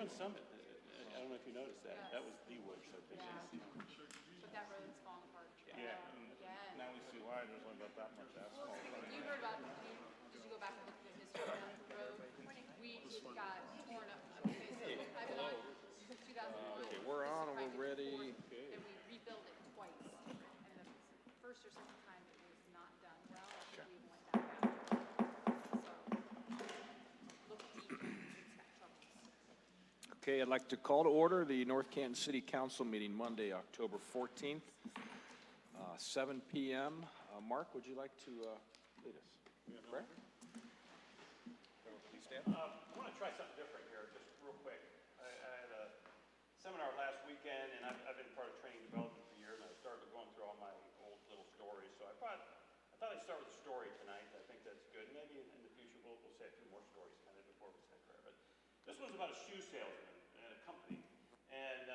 doing Summit. I don't know if you noticed that. That was the wood showcase. But that road's falling apart. Yeah, and Again. now we see why there's only about that much asphalt. You heard about, did you go back and look at the history of the road? It got torn up. Okay, so I've been on since 2001. Okay, we're on and we're ready. And we rebuilt it twice. And the first or second time it was not done well. I think we even went back after. So, look deep and it's got troubles. Okay, I'd like to call to order the North Canton City Council meeting Monday, October 14th, 7 p.m. Mark, would you like to lead us? Prayer? Please stand. I want to try something different here, just real quick. I had a seminar last weekend, and I've been part of training development for years, and I started going through all my old little stories. So I thought I'd start with a story tonight. I think that's good. Maybe in the future we'll say a few more stories kind of before we say prayer. But this one's about a shoe salesman and a company, and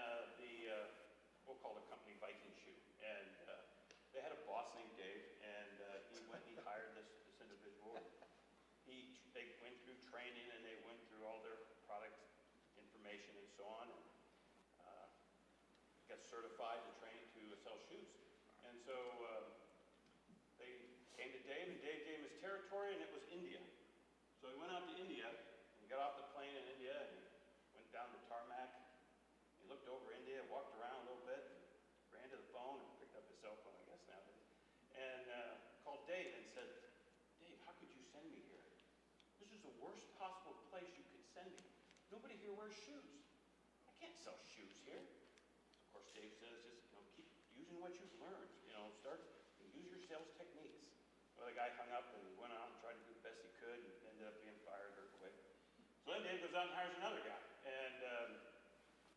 we'll call the company Viking Shoe. And they had a boss named Dave, and he went and he hired this individual. They went through training and they went through all their product information and so on, and got certified to train to sell shoes. And so they came to Dave, and Dave gave him his territory, and it was India. So he went out to India, and got off the plane in India, and he went down to tarmac. He looked over India, walked around a little bit, ran to the phone, and picked up his cell phone, I guess nowadays, and called Dave and said, "Dave, how could you send me here? This is the worst possible place you could send me. Nobody here wears shoes. I can't sell shoes here." Of course, Dave says, just keep using what you've learned. Start and use your sales techniques. Well, the guy hung up and went out and tried to do the best he could, and ended up being fired very quick. So then Dave goes out and hires another guy, and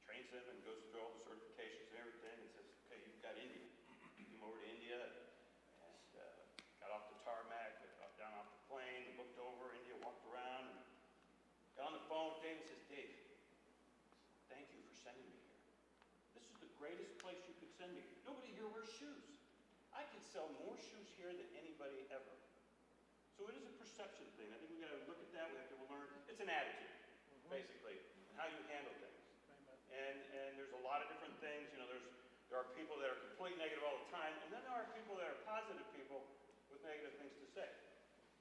trains him and goes through all the certifications and everything, and says, "Okay, you've got India." He came over to India and got off the tarmac, got down off the plane, looked over India, walked around, and got on the phone with Dave and says, "Dave, thank you for sending me here. This is the greatest place you could send me. Nobody here wears shoes. I could sell more shoes here than anybody ever." So it is a perception thing. I think we got to look at that. We have to learn. It's an attitude, basically, and how you handle things. And there's a lot of different things. There are people that are completely negative all the time, and then there are people that are positive people with negative things to say.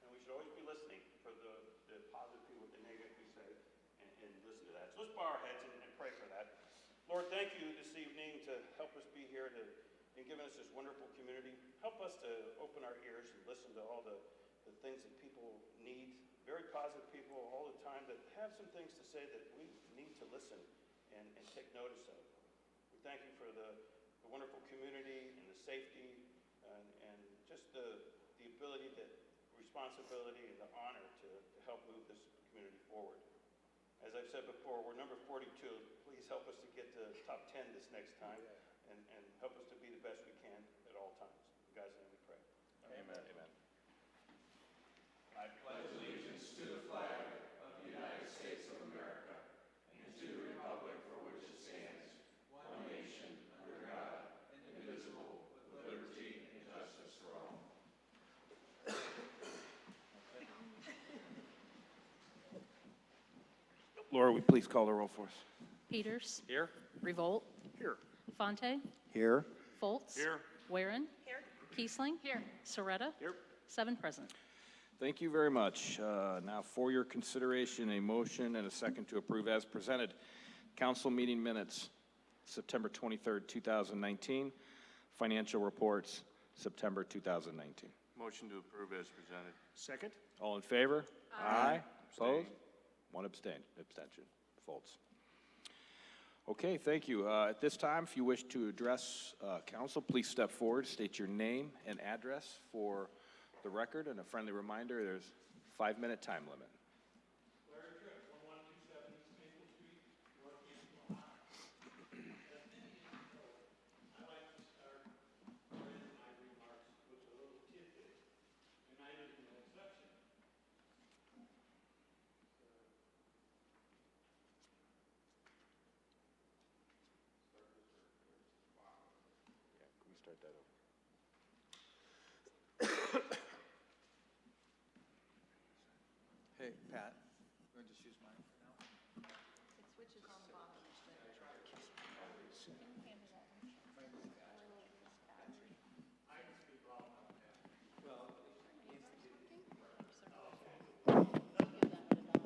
And we should always be listening for the positive people with the negative we say, and listen to that. So let's bow our heads and pray for that. Lord, thank you this evening to help us be here and giving us this wonderful community. Help us to open our ears and listen to all the things that people need. Very positive people all the time that have some things to say that we need to listen and take notice of. We thank you for the wonderful community and the safety and just the ability, the responsibility, and the honor to help move this community forward. As I've said before, we're number 42. Please help us to get to top 10 this next time and help us to be the best we can at all times. In God's name we pray. Amen. Amen. I pledge allegiance to the flag of the United States of America and to the republic for which it stands, one nation, under God, indivisible, with liberty and justice for all. Laura, will you please call the roll for us? Peters. Here. Revolt. Here. Fonte. Here. Foltz. Here. Waring. Here. Kiesling. Here. Soretta. Here. 7 present. Thank you very much. Now for your consideration, a motion and a second to approve as presented. Council meeting minutes, September 23rd, 2019. Financial reports, September 2019. Motion to approve as presented. Second? All in favor? Aye. Opposed? Abstain. One abstention. Foltz. Okay, thank you. At this time, if you wish to address council, please step forward, state your name and address for the record, and a friendly reminder, there's a 5-minute time limit. Larry Tripp, 1127 East Maple Street, North Canton, Ohio. As many of you know, I like to start or end my remarks with a little tidbit, and I did no exception. Yeah, can we start that over? Hey, Pat, I'm going to just use mine for now. It switches is on the bottom.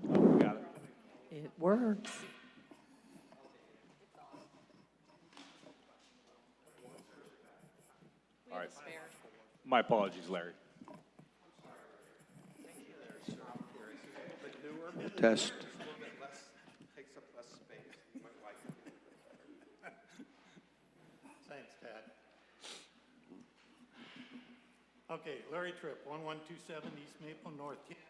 Oh, got it. It works. All right. My apologies, Larry. Test. Takes up less space. You might like it. Thanks, Tad. Okay, Larry Tripp, 1127 East Maple, North Canton.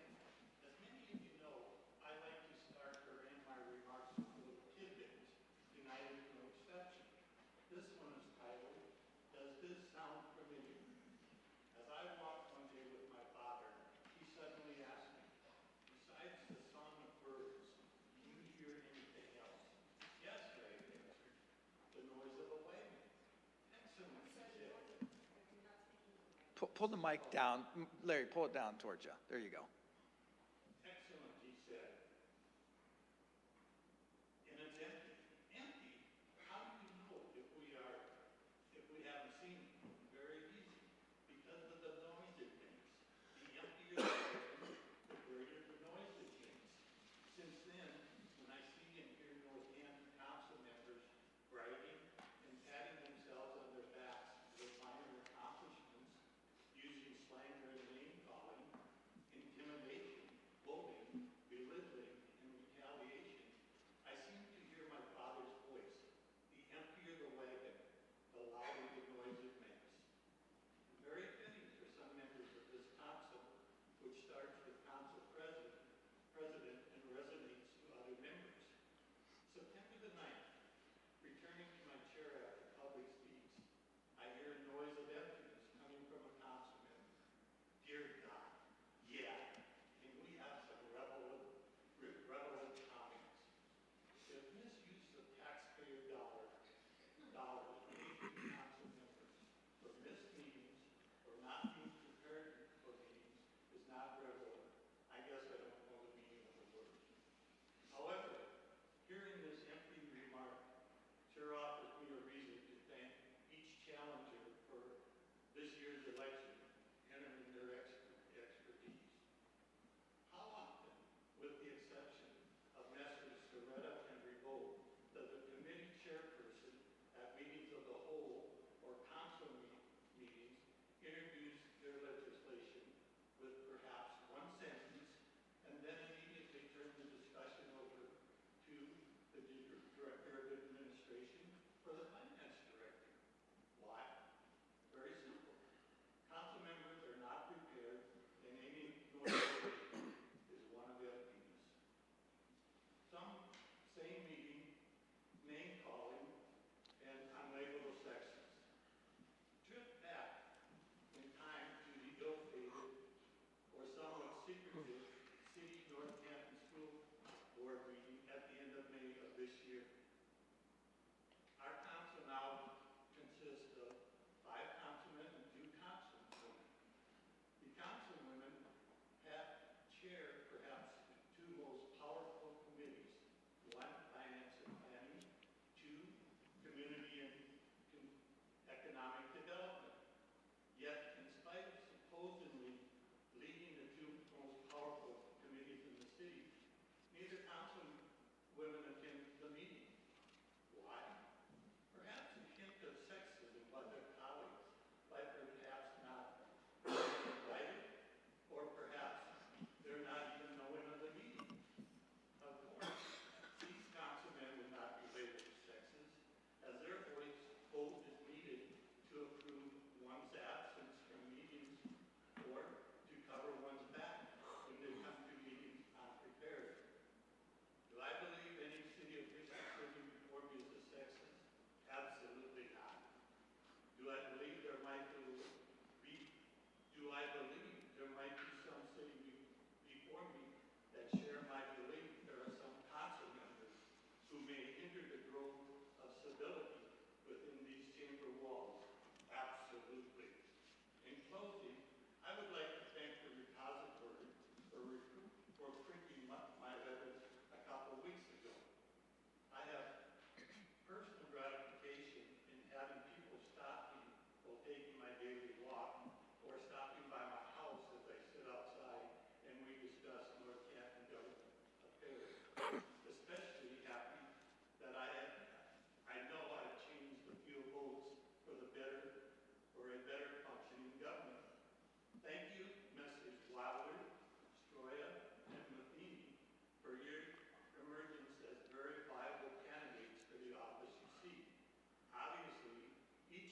As many of you know, I like to start or end my remarks with a little tidbit. Tonight is no exception. This one is titled, "Does This Sound Familiar?" As I walked one day with my father, he suddenly asked me, "Besides the song of birds, do you hear anything else?" "Yes," Ray answered, "the noise of a wagon." "Excellent," he said. Pull the mic down. Larry, pull it down towards you. There you go. "Excellent," he said. "And it's empty." "Empty? How do you know if we haven't seen it?" "Very easy. Because of the noise it makes. The emptier the wagon, the greater the noise it makes. Since then, when I see and hear those damn council members bragging and patting themselves on their backs for their minor accomplishments, using slander and name calling, intimidating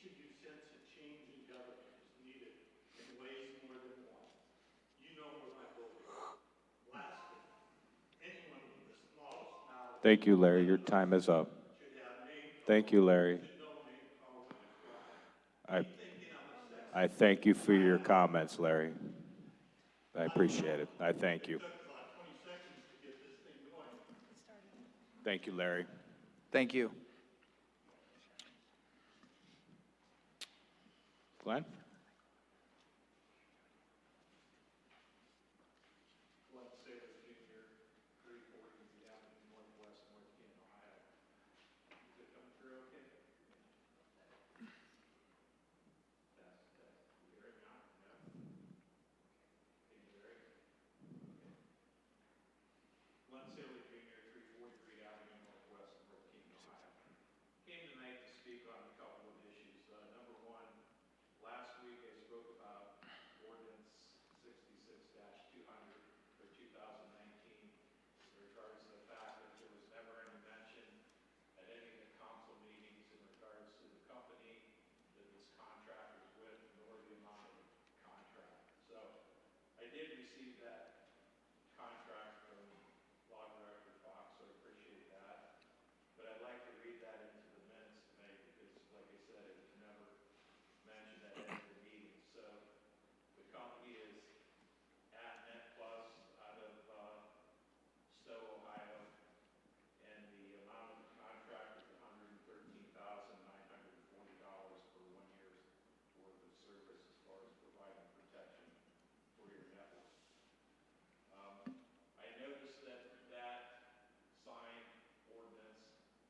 each of you sense a change in government is needed in ways more than one. You know where my vote is. Lastly, anyone with the smallest knowledge Thank you, Larry. Your time is up. should have named Thank you, Larry. to donate our winning prize. I, Keep thinking on the sex. I thank you for your comments, Larry. I appreciate it. I thank you. It took about 20 seconds to get this thing going. Thank you, Larry. Thank you. Glenn? Glenn Saylor Jr., 340 Avenue Northwest, North Canton, Ohio. Is it coming through okay? Test, test. You hear it now? Yeah? Can you hear it? Okay. Glenn Saylor Jr., 343 Avenue Northwest, North Canton, Ohio. Came tonight to speak on a couple of issues. Number one, last week I spoke about ordinance 66-200 for 2019 in regards to the fact that there was never any mention at any of the council meetings in regards to the company that this contract was with, nor the amount of the contract. So I did receive that contract from Law Director Fox, so I appreciate that. But I'd like to read that into the minutes tonight because, like I said, it was never mentioned at any of the meetings. So the company is AtNet Plus out of Stowe, Ohio, and the amount of the contract is $113,940 for 1 year's worth of service as far as providing protection for your network. I noticed that signed ordinance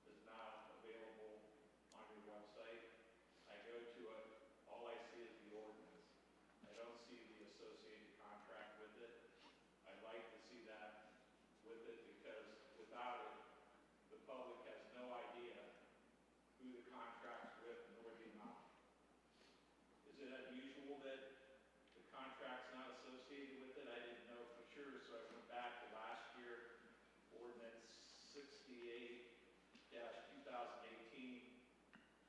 is now available on your website. I go to it, all I see is the ordinance. I don't see the associated contract with it. I'd like to see that with it because without it, the public has no idea who the contract's with nor the amount. Is it unusual that the contract's not associated with it? I didn't know for sure, so I went back to last year, ordinance 68-2018,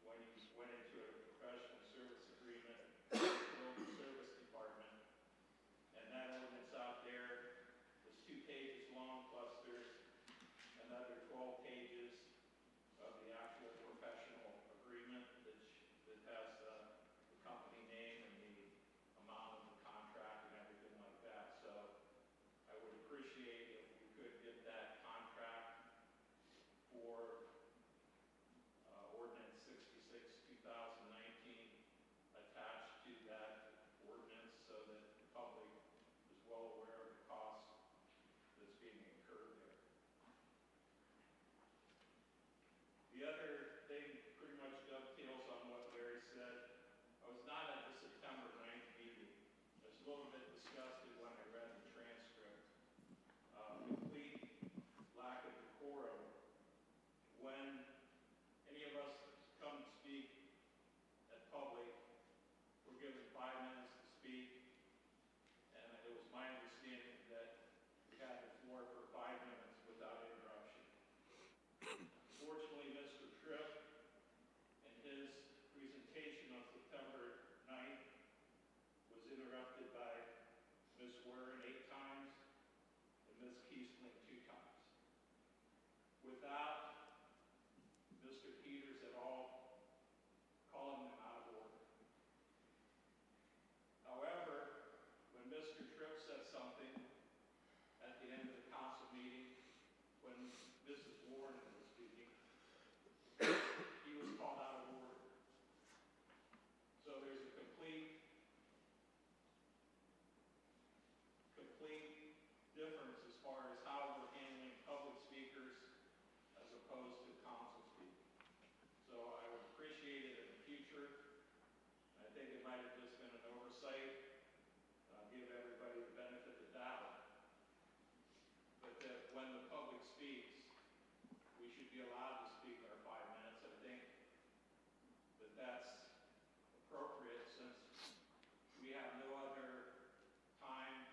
when you went into a professional service agreement with the building service department. And that ordinance out there was 2 pages long, plus there's another 12 pages of the actual professional agreement that has the company name and the amount of the contract and everything like that. So I would appreciate if we could get that contract for ordinance 66-2019 attached to that ordinance so that the public is well aware of the cost that's being incurred there. The other thing pretty much dovetails on what Larry said. I was not at the September 9th meeting. I was a little bit disgusted when I read the transcript. Complete lack of decorum. When any of us come to speak at public, we're given 5 minutes to speak, and it was my understanding that we had the floor for 5 minutes without interruption. Unfortunately, Mr. Tripp, in his presentation on September 9th, was interrupted by Ms. Warren 8 times and Ms. Kiesling 2 times. Without Mr. Peters at all calling them out of order. However, when Mr. Tripp said something at the end of the council meeting, when Mrs. Warren was speaking, he was called out of order. So there's a complete difference as far as how we're handling public speakers as opposed to council speakers. So I would appreciate it in the future. I think it might have just been an oversight. Give everybody the benefit of the doubt. But that when the public speaks, we should be allowed to speak our 5 minutes. I think that that's appropriate since we have no other time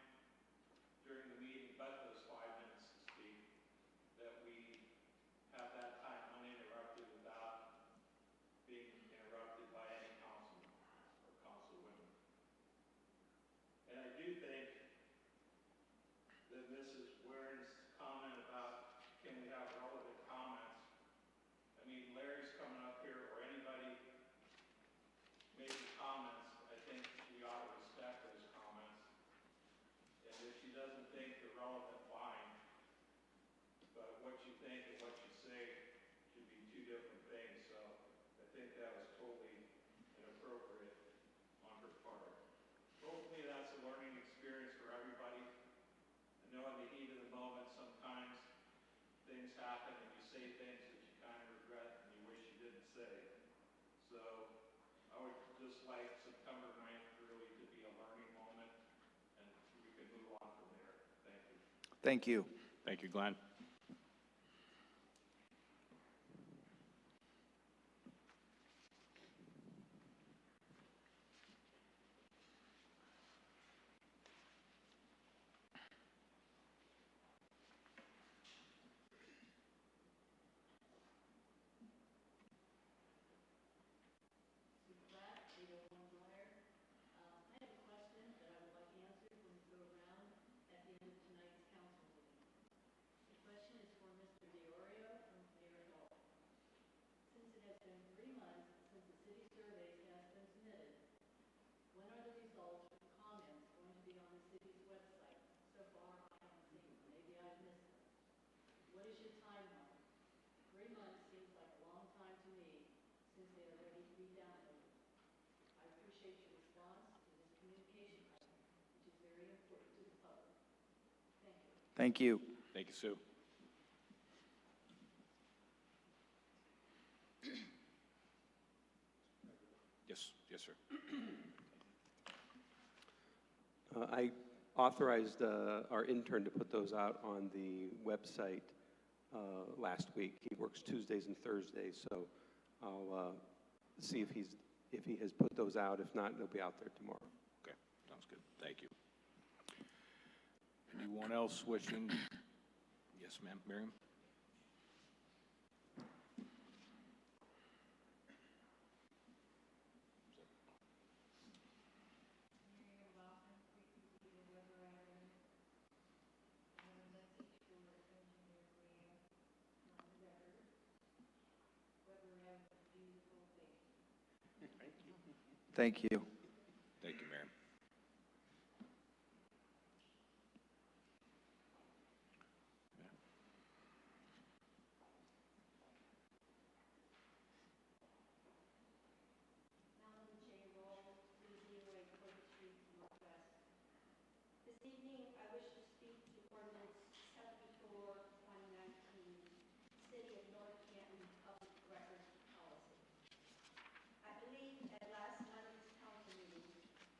during the meeting but those 5 minutes to speak, that we have that time uninterrupted without being interrupted by any say. So I would just like September 9th really to be a learning moment, and we can move on from there. Thank you. Thank you. Thank you, Glenn. I have a question that I would like answered when we go around at the end of tonight's council meeting. The question is for Mr. DeOrio from Mayor Hall. Since it has been 3 months since the city survey has been submitted, when are the results or comments going to be on the city's website? So far, I haven't seen them. Maybe I've missed them. What is your timeline? 3 months seems like a long time to me since they are ready to be downloaded. I appreciate your response to this communication item, which is very important to the public. Thank you. Thank you. Thank you, Sue. Yes, yes, sir. I authorized our intern to put those out on the website last week. He works Tuesdays and Thursdays, so I'll see if he has put those out. If not, they'll be out there tomorrow. Okay, sounds good. Thank you. Anyone else wishing? Yes, ma'am, Miriam? Miriam Lawson, 322 Weber Avenue. I have a message for Engineer Graham on the record. Weber Avenue, beautiful thing. Thank you. Thank you, Miriam. Melanie J. Roll, 308 Court Street, Northwest. This evening, I wish to speak to ordinance 74, 2019, City of North Canton Public Records Policy. I believe at last Monday's council meeting,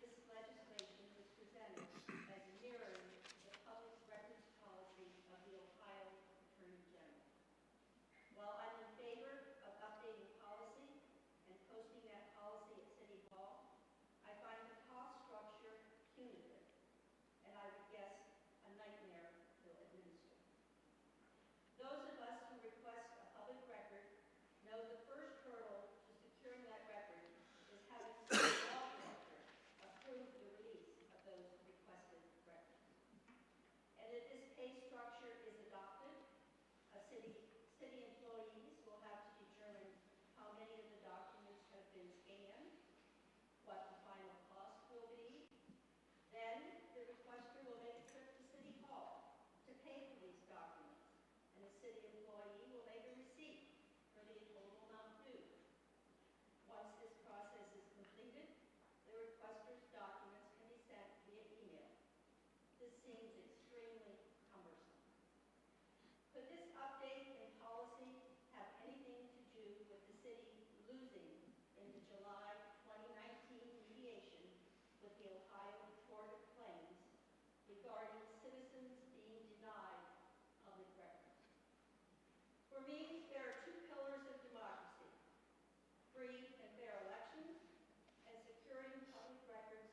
this legislation was presented as mirroring the public records policy of the Ohio Attorney General. While I'm in favor of updating policy and posting that policy at City Hall, I find the cost structure punitive, and I would guess a nightmare to administer. Those of us who request a public record know the first hurdle to securing that record is having City Law Director approve the release of those requested records. And if this pay structure is adopted, city employees will have to determine how many of the documents have been scanned, what the final cost will be. Then the requester will make a trip to City Hall to pay for these documents, and the city employee will make a receipt for the total amount due. Once this process is completed, the requester's documents can be sent via email. This seems extremely cumbersome. Could this update in policy have anything to do with the city losing in the July 2019 mediation with the Ohio Court of Claims regarding citizens being denied public records? For me, there are 2 pillars of democracy: free and fair elections and securing public records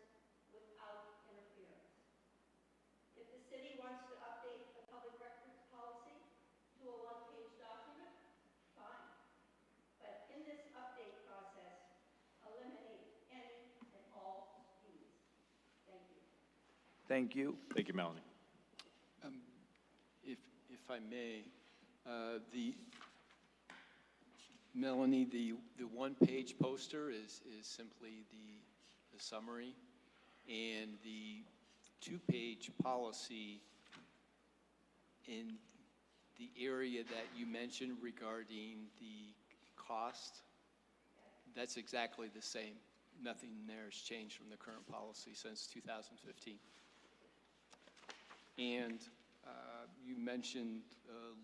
without interference. If the city wants to update the public records policy to a 1-page document, fine. But in this update process, eliminate any and all fees. Thank you. Thank you. Thank you, Melanie. If I may, Melanie, the one-page poster is simply the summary, and the 2-page policy in the area that you mentioned regarding the cost, that's exactly the same. Nothing there has changed from the current policy since 2015. And you mentioned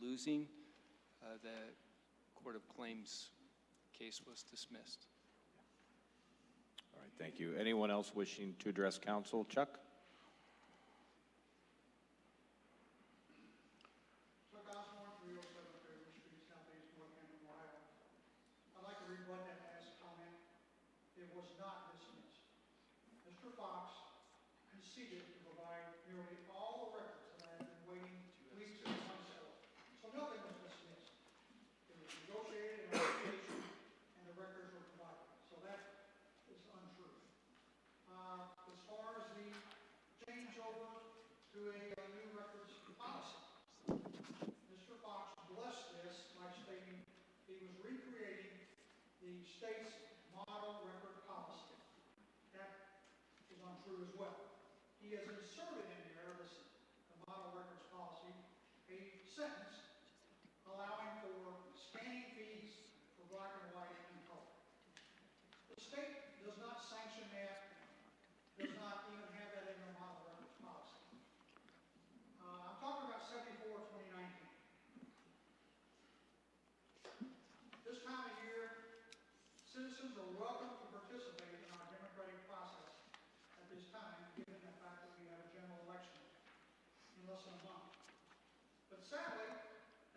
losing. The Court of Claims case was dismissed. All right, thank you. Anyone else wishing to address council? Chuck? Chuck Osborne, 307 Fairview Street, Southeast North Hampton, Ohio. I'd like to rebut that last comment. It was not dismissed. Mr. Fox conceded to provide nearly all the records that I have been waiting weeks and months for. So nothing was dismissed. It was negotiated in arbitration, and the records were provided. So that is untrue. As far as the changeover to a new records policy, Mr. Fox blessed this by stating he was recreating the state's model record policy. That is untrue as well. He has inserted in there the model records policy, a sentence allowing for scanning fees for black and white and color. The state does not sanction that, does not even have that in their model records policy. I'm talking about 74/2019. This time of year, citizens are welcome to participate in our democratic process at this time, given the fact that we have a general election in less than a month. But sadly,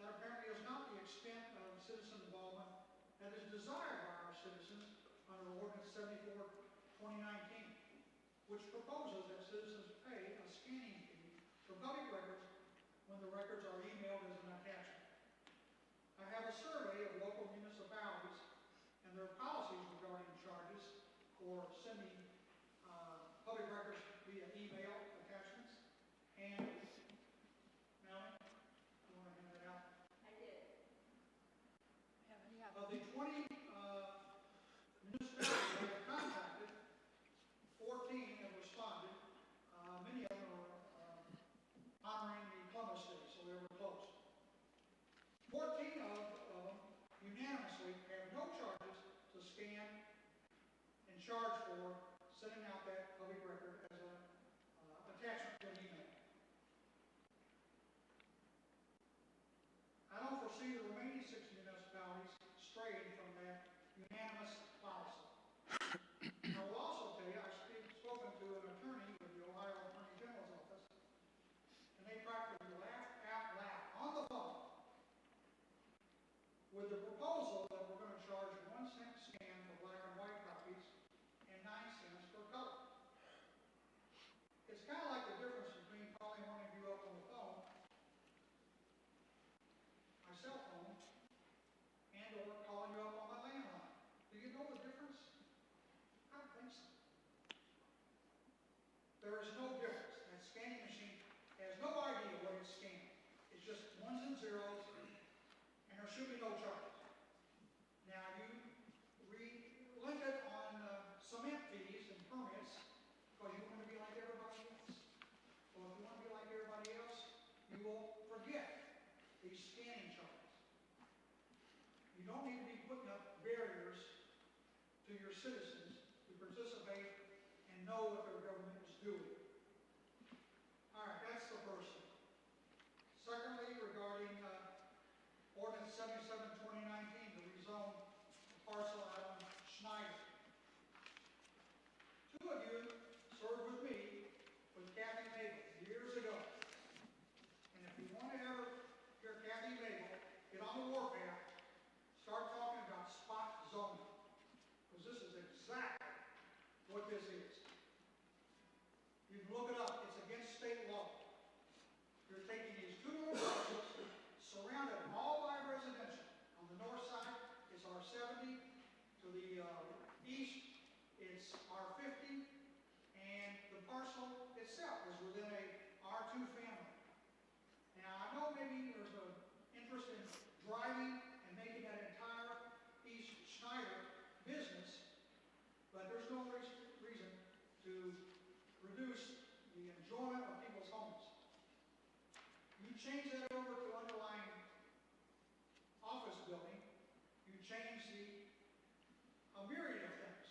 that apparently is not the extent of citizen involvement that is desired by our citizens under Ordinance 74/2019, which proposes that citizens pay a scanning fee for public records when the records are emailed as an attachment. I have a survey of local municipalities and their policies regarding charges for sending public records via email attachments. And, Melanie, you want to hand that out? I did. Of the 20 municipalities that have contacted, 14 have responded. Many of them are honoring the Columbus Day, so they were close. 14 of them unanimously have no charges to scan and charge for sending out that public record as an attachment to an email. I don't foresee the remaining 6 municipalities straying from that unanimous policy. I will also tell you, I've spoken to an attorney with the Ohio Attorney General's office, and they practically laughed out loud on the phone with the proposal that we're going to charge 1 cent scan for black and white copies and 9 cents for color. It's kind of like the difference between calling one of you up on the phone, my cell phone, and or calling you up on my landline. Do you know the difference? I don't think so. There is no difference. That scanning machine has no idea what it's scanning. It's just ones and zeros, and there should be no charges. Now, you relent it on cement fees and permits because you want to be like everybody else. Well, if you want to be like everybody else, you will forget these scanning charges. You don't need to be putting up barriers to your citizens to participate and know what their government is doing. All right, that's the first thing. Secondly, regarding Ordinance 77/2019 to rezone the parcel out on Schneider. 2 of you served with me with Kathy Mabel years ago. And if you want to ever hear Kathy Mabel get on the warpath, start talking about spot zoning. Because this is exactly what this is. You can look it up. It's against state law. You're taking these 2 little parcels, surrounded all by residential. On the north side, it's R70. To the east, it's R50. And the parcel itself is within a R2 family. Now, I know maybe there's an interest in driving and making that entire East Schneider business, but there's no reason to reduce the enjoyment of people's homes. You change that over to underlying office building, you change a myriad of things.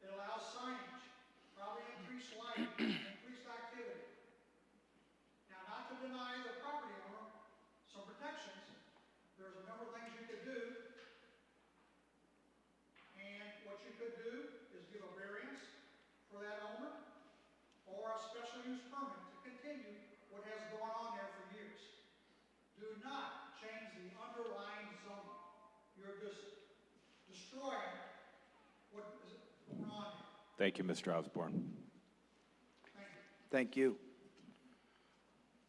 It allows signage, probably increased lighting, increased activity. Now, not to deny the property owner some protections, there's a number of things you could do you could do is give a variance for that owner or a special use permit to continue what has gone on there for years. Do not change the underlying zoning. You're just destroying what is going on here. Thank you, Mr. Osborne. Thank you.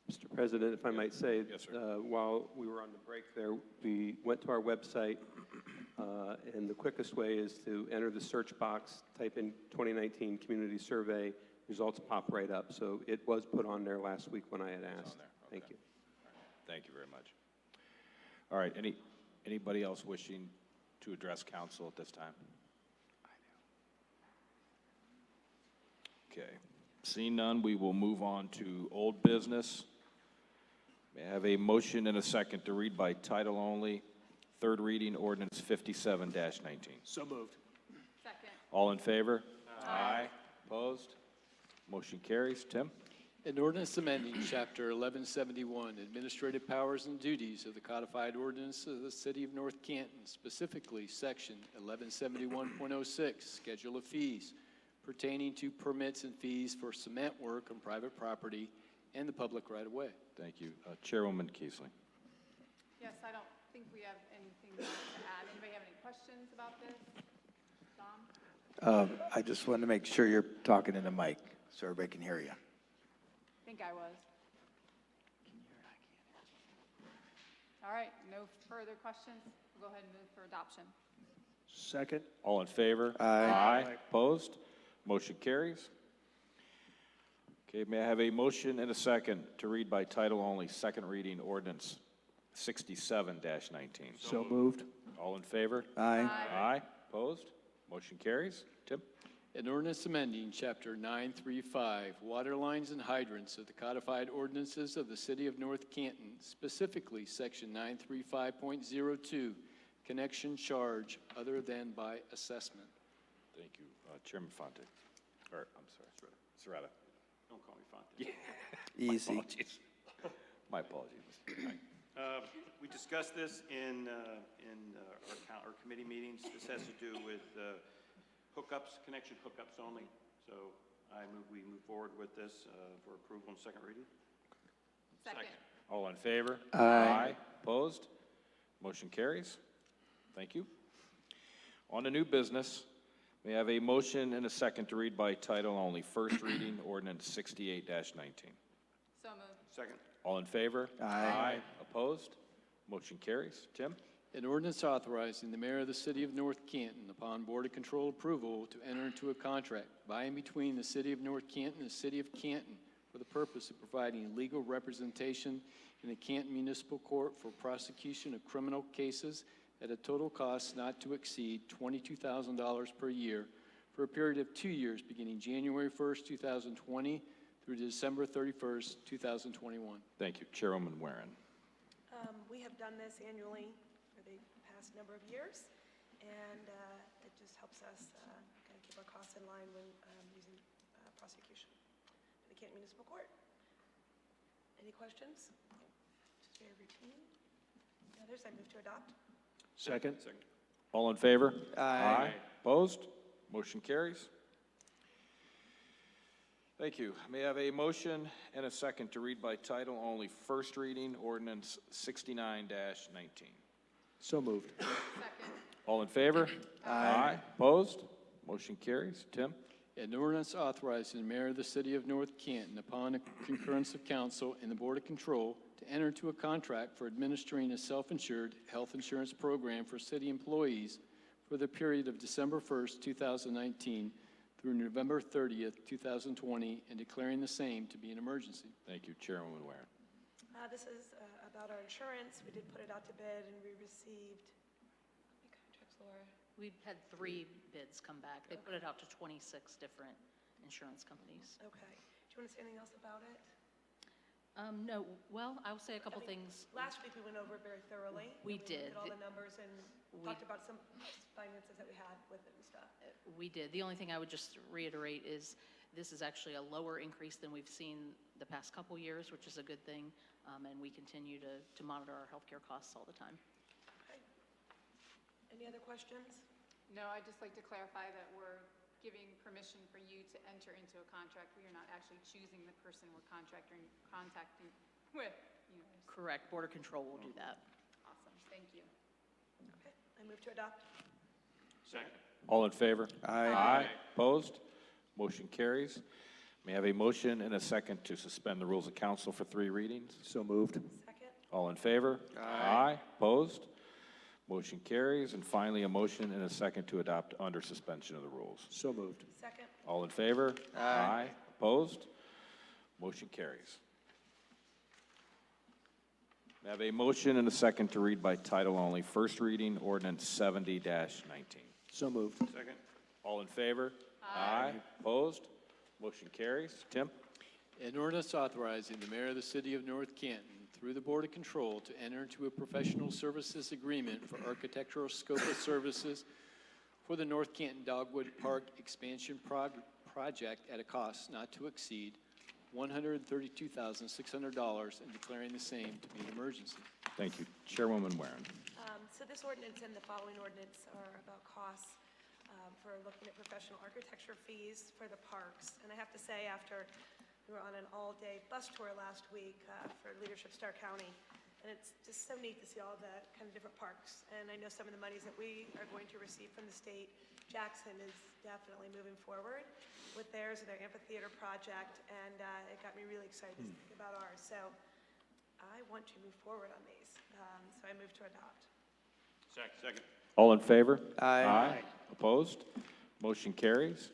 Mr. President, if I might say, Yes, sir. while we were on the break there, we went to our website, and the quickest way is to enter the search box, type in 2019 Community Survey, results pop right up. So it was put on there last week when I had asked. there, Thank okay. you. Thank you very much. All right, anybody else wishing to address council at this time? Okay, seeing none, we will move on to old business. May I have a motion and a second to read by title only, third reading ordinance 57-19. So moved. Second. All in favor? Aye. Opposed? Motion carries. Tim? An ordinance amending Chapter 1171, Administrative Powers and Duties of the Codified Ordinance of the City of North Canton, specifically Section 1171.06, Schedule of Fees, pertaining to permits and fees for cement work on private property and the public right-of-way. Thank you. Chairwoman Keesling. Yes, I don't think we have anything more to add. Anybody have any questions about this? Dom? I just wanted to make sure you're talking in the mic so everybody can hear you. I think I was. All right, no further questions. We'll go ahead and move for adoption. Second. All in favor? Aye. Opposed? Motion carries. Okay, may I have a motion and a second to read by title only, second reading ordinance 67-19? So moved. All in favor? Aye. Aye. Opposed? Motion carries. Tim? An ordinance amending Chapter 935, Water Lines and Hydrants of the Codified Ordinances of the City of North Canton, specifically Section 935.02, Connection Charge Other Than by Assessment. Thank you. Chairman Fonte. Or, I'm sorry, Serrata. Don't call me Fonte. Easy. Apologies. My apologies. We discussed this in our committee meetings. This has to do with hookups, connection hookups only. So we move forward with this for approval on second reading. Second. All in favor? Aye. Opposed? Motion carries. Thank you. On to new business. We have a motion and a second to read by title only, first reading ordinance 68-19. So moved. Second. All in favor? Aye. Opposed? Motion carries. Tim? An ordinance authorizing the mayor of the city of North Canton, upon Board of Control approval, to enter into a contract by and between the city of North Canton and the city of Canton for the purpose of providing legal representation in the Canton Municipal Court for prosecution of criminal cases at a total cost not to exceed $22,000 per year for a period of 2 years, beginning January 1st, 2020 through December 31st, 2021. Thank you. Chairwoman Warren. We have done this annually for the past number of years, and it just helps us kind of keep our costs in line when using prosecution in the Canton Municipal Court. Any questions? Just very routine. Others, I move to adopt. Second. All in favor? Aye. Opposed? Motion carries. Thank you. May I have a motion and a second to read by title only, first reading ordinance 69-19? So moved. Second. All in favor? Aye. Opposed? Motion carries. Tim? An ordinance authorizing the mayor of the city of North Canton, upon the concurrence of council and the Board of Control, to enter into a contract for administering a self-insured health insurance program for city employees for the period of December 1st, 2019 through November 30th, 2020, and declaring the same to be an emergency. Thank you. Chairwoman Warren. This is about our insurance. We did put it out to bid, and we received, how many contracts, Laura? We've had 3 bids come back. They put it out to 26 different insurance companies. Okay. Do you want to say anything else about it? No, well, I will say a couple I mean, things. Last week, we went over it very thoroughly. We and did. Looked at all the numbers and We- talked about some finances that we had with it and stuff. We did. The only thing I would just reiterate is this is actually a lower increase than we've seen the past couple years, which is a good thing, and we continue to monitor our healthcare costs all the time. Okay. Any other questions? No, I'd just like to clarify that we're giving permission for you to enter into a contract. We are not actually choosing the person we're contacting with. You know, Correct, Border Control will do that. awesome, thank you. Okay, I move to adopt. Second. All in favor? Aye. Opposed? Motion carries. May I have a motion and a second to suspend the rules of council for 3 readings? So moved. Second. All in favor? Aye. Opposed? Motion carries. And finally, a motion and a second to adopt under suspension of the rules. So moved. Second. All in favor? Aye. Opposed? Motion carries. May I have a motion and a second to read by title only, first reading, ordinance 70-19. So moved. Second. All in favor? Aye. Opposed? Motion carries. Tim? An ordinance authorizing the mayor of the city of North Canton through the Board of Control to enter into a professional services agreement for architectural scope of services for the North Canton Dogwood Park expansion project at a cost not to exceed $132,600 and declaring the same to be an emergency. Thank you. Chairwoman Warren. So this ordinance and the following ordinance are about costs for looking at professional architecture fees for the parks. And I have to say, after we were on an all-day bus tour last week for Leadership Star County, and it's just so neat to see all the kind of different parks. And I know some of the monies that we are going to receive from the state. Jackson is definitely moving forward with theirs and their amphitheater project, and it got me really excited to think about ours. So I want to move forward on these, so I move to adopt. Second. All in favor? Aye. Opposed? Motion carries.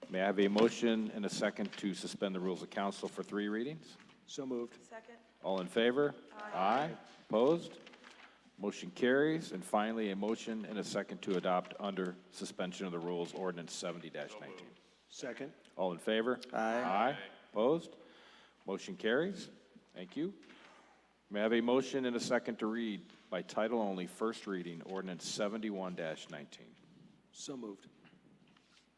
May I have a motion and a second to suspend the rules of council for 3 readings? So moved. Second. All in favor? Aye. Opposed? Motion carries. And finally, a motion and a second to adopt under suspension of the rules, ordinance 70-19. Second. All in favor? Aye. Opposed? Motion carries. Thank you. May I have a motion and a second to read by title only, first reading, ordinance 71-19. So moved.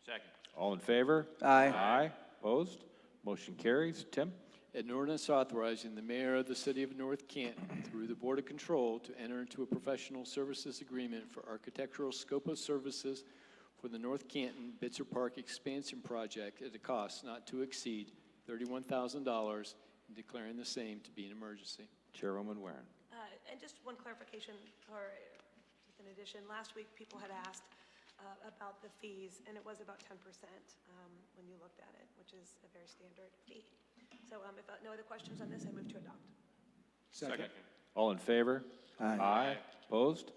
Second. All in favor? Aye. Opposed? Motion carries. Tim? An ordinance authorizing the mayor of the city of North Canton through the Board of Control to enter into a professional services agreement for architectural scope of services for the North Canton Bitzer Park expansion project at a cost not to exceed $31,000 and declaring the same to be an emergency. Chairwoman Warren. And just one clarification, or just an addition, last week people had asked about the fees, and it was about 10% when you looked at it, which is a very standard fee. So if no other questions on this, I move to adopt. Second. All in favor? Aye. Opposed?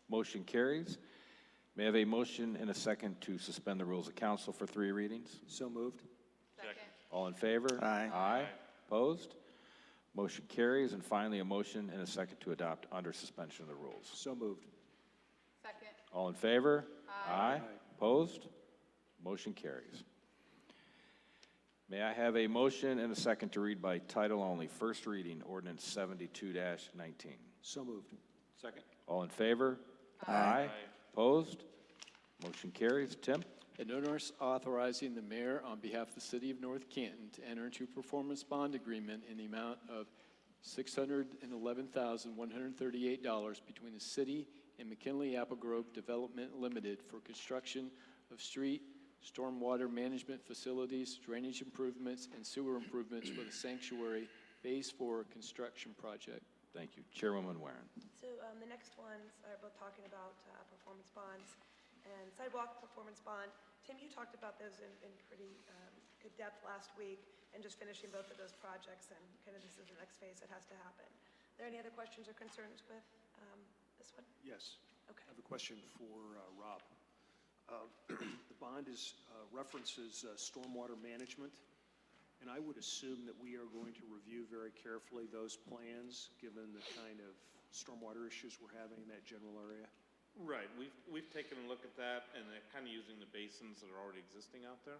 Motion carries. May I have a motion and a second to suspend the rules of council for 3 readings? So moved. Second. All in favor? Aye. Opposed? Motion carries. And finally, a motion and a second to adopt under suspension of the rules. So moved. Second. All in favor? Aye. Opposed? Motion carries. May I have a motion and a second to read by title only, first reading, ordinance 72-19. So moved. Second. All in favor? Aye. Opposed? Motion carries. Tim? An ordinance authorizing the mayor on behalf of the city of North Canton to enter into a performance bond agreement in the amount of $611,138 between the city and McKinley Apple Grove Development Limited for construction of street, stormwater management facilities, drainage improvements, and sewer improvements for the sanctuary Phase 4 construction project. Thank you. Chairwoman Warren. So the next ones are both talking about performance bonds and sidewalk performance bond. Tim, you talked about those in pretty good depth last week, and just finishing both of those projects, and kind of this is the next phase that has to happen. Are there any other questions or concerns with this one? Yes. Okay. I have a question for Rob. The bond references stormwater management, and I would assume that we are going to review very carefully those plans, given the kind of stormwater issues we're having in that general area. Right, we've taken a look at that, and they're kind of using the basins that are already existing out there.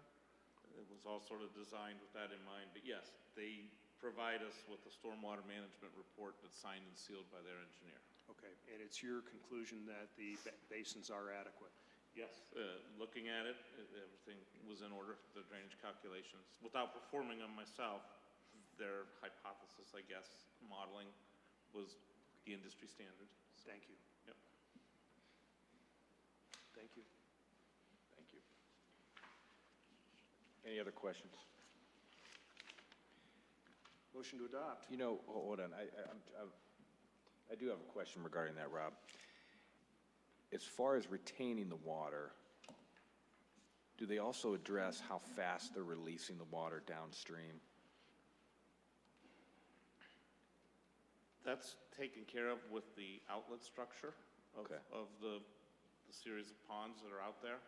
It was all sort of designed with that in mind, but yes, they provide us with a stormwater management report that's signed and sealed by their engineer. Okay, and it's your conclusion that the basins are adequate? Yes, looking at it, everything was in order, the drainage calculations. Without performing them myself, their hypothesis, I guess, modeling was the industry standard. Thank you. Yep. Thank you. Thank you. Any other questions? Motion to adopt. You know, hold on, I do have a question regarding that, Rob. As far as retaining the water, do they also address how fast they're releasing the water downstream? That's taken care of with the outlet structure of, Okay. of the series of ponds that are out there.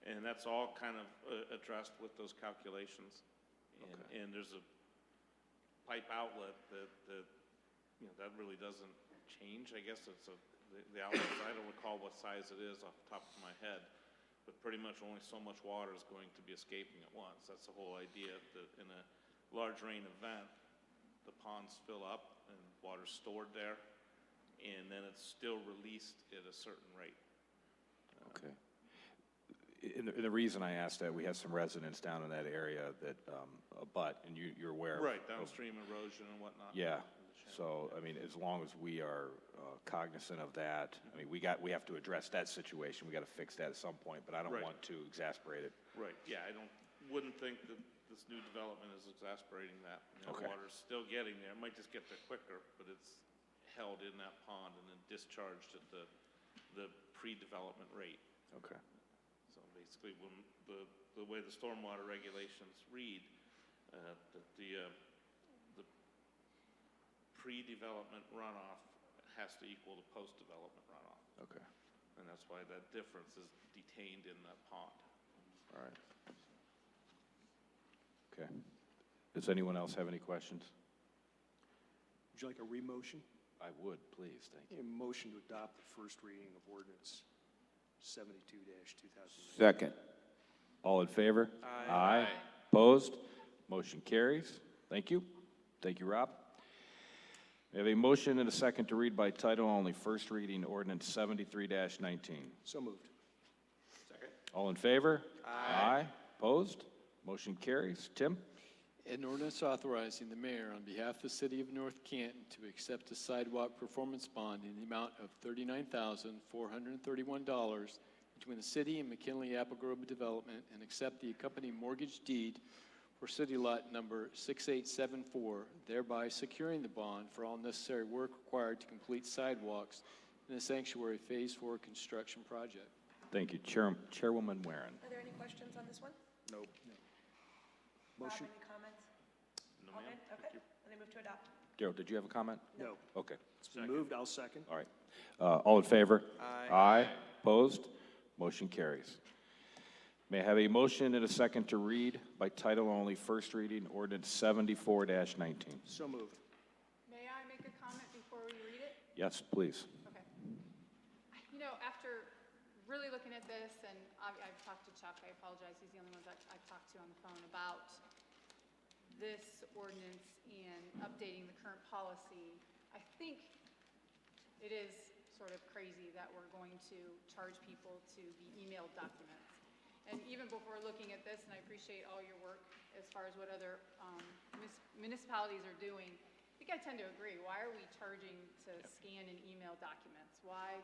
And that's all kind of addressed with those calculations. And there's a pipe outlet that, you know, that really doesn't change. I guess it's the outlet, I don't recall what size it is off the top of my head, but pretty much only so much water is going to be escaping at once. That's the whole idea, that in a large rain event, the ponds fill up and water's stored there, and then it's still released at a certain rate. Okay. And the reason I asked that, we have some residents down in that area that abut, and you're aware. Right, downstream erosion and whatnot. Yeah, so, I mean, as long as we are cognizant of that, I mean, we have to address that situation, we got to fix that at some point, but I don't Right. want to exasperate it. Right, yeah, wouldn't think that this new development is exasperating that. You know, Okay. water's still getting there, it might just get there quicker, but it's held in that pond and then discharged at the pre-development rate. Okay. So basically, when the way the stormwater regulations read, that the pre-development runoff has to equal the post-development runoff. Okay, And that's why that difference is detained in that pond. all right. Okay. Does anyone else have any questions? Would you like a re-motion? I would, please, thank you. A motion to adopt the first reading of ordinance 72-2009. Second. All in favor? Aye. Opposed? Motion carries. Thank you. Thank you, Rob. We have a motion and a second to read by title only, first reading ordinance 73-19. So moved. Second. All in favor? Aye. Opposed? Motion carries. Tim? An ordinance authorizing the mayor on behalf of the city of North Canton to accept a sidewalk performance bond in the amount of $39,431 between the city and McKinley Apple Grove Development, and accept the accompanying mortgage deed for city lot number 6874, thereby securing the bond for all necessary work required to complete sidewalks in the sanctuary Phase 4 construction project. Thank you. Chairwoman Warren. Are there any questions on this one? Nope. Rob, Motion? any comments? No, All ma'am? good? Okay, then I move to adopt. Daryl, did you have a comment? No. Okay. It's been moved, I'll second. All right. All in favor? Aye. Opposed? Motion carries. May I have a motion and a second to read by title only, first reading, ordinance 74-19. So moved. May I make a comment before we read it? Yes, please. Okay. You know, after really looking at this, and I've talked to Chuck, I apologize, he's the only one I've talked to on the phone about this ordinance and updating the current policy, I think it is sort of crazy that we're going to charge people to be emailed documents. And even before looking at this, and I appreciate all your work as far as what other municipalities are doing, I think I tend to agree. Why are we charging to scan and email documents? Why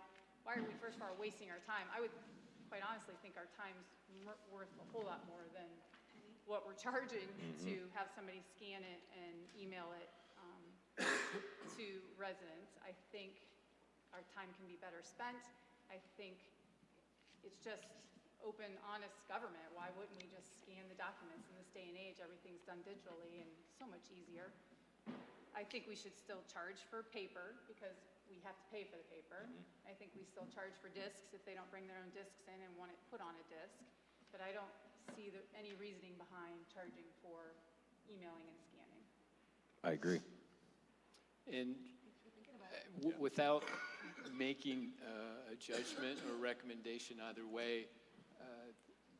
are we, first of all, wasting our time? I would quite honestly think our time's worth a whole lot more than what we're charging to have somebody scan it and email it to residents. I think our time can be better spent. I think it's just open, honest government. Why wouldn't we just scan the documents? In this day and age, everything's done digitally and so much easier. I think we should still charge for paper because we have to pay for the paper. I think we still charge for discs if they don't bring their own discs in and want it put on a disc. But I don't see any reasoning behind charging for emailing and scanning. I agree. And without making a judgment or recommendation either way,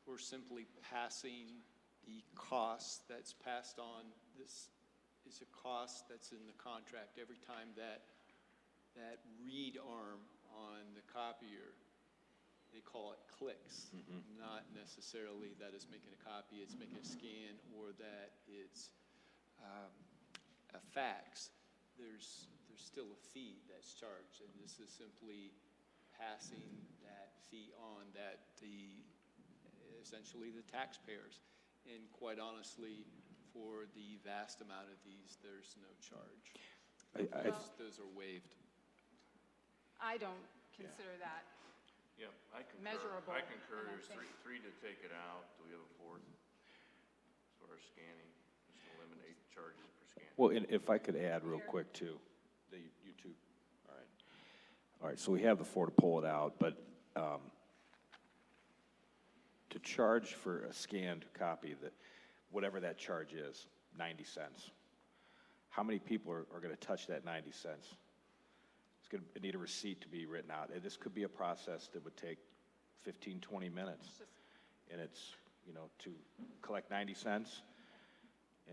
we're simply passing the cost that's passed on. This is a cost that's in the contract every time that read arm on the copier, they call it clicks, not necessarily that it's making a copy, it's making a scan, or that it's a fax. There's still a fee that's charged, and this is simply passing that fee on, that essentially the taxpayers. And quite honestly, for the vast amount of these, there's no charge. Those are waived. I don't consider that Yeah, I concur. measurable. I concur. and I There's think- three to take it out. Do we have a fourth? As far as scanning, just eliminate charges for scanning. Well, and if I could add real quick too, you two, all right. All right, so we have the four to pull it out, but to charge for a scanned copy, that whatever that charge is, 90 cents, how many people are going to touch that 90 cents? It's going to need a receipt to be written out. And this could be a process that would take 15, 20 minutes. And it's, to collect 90 cents,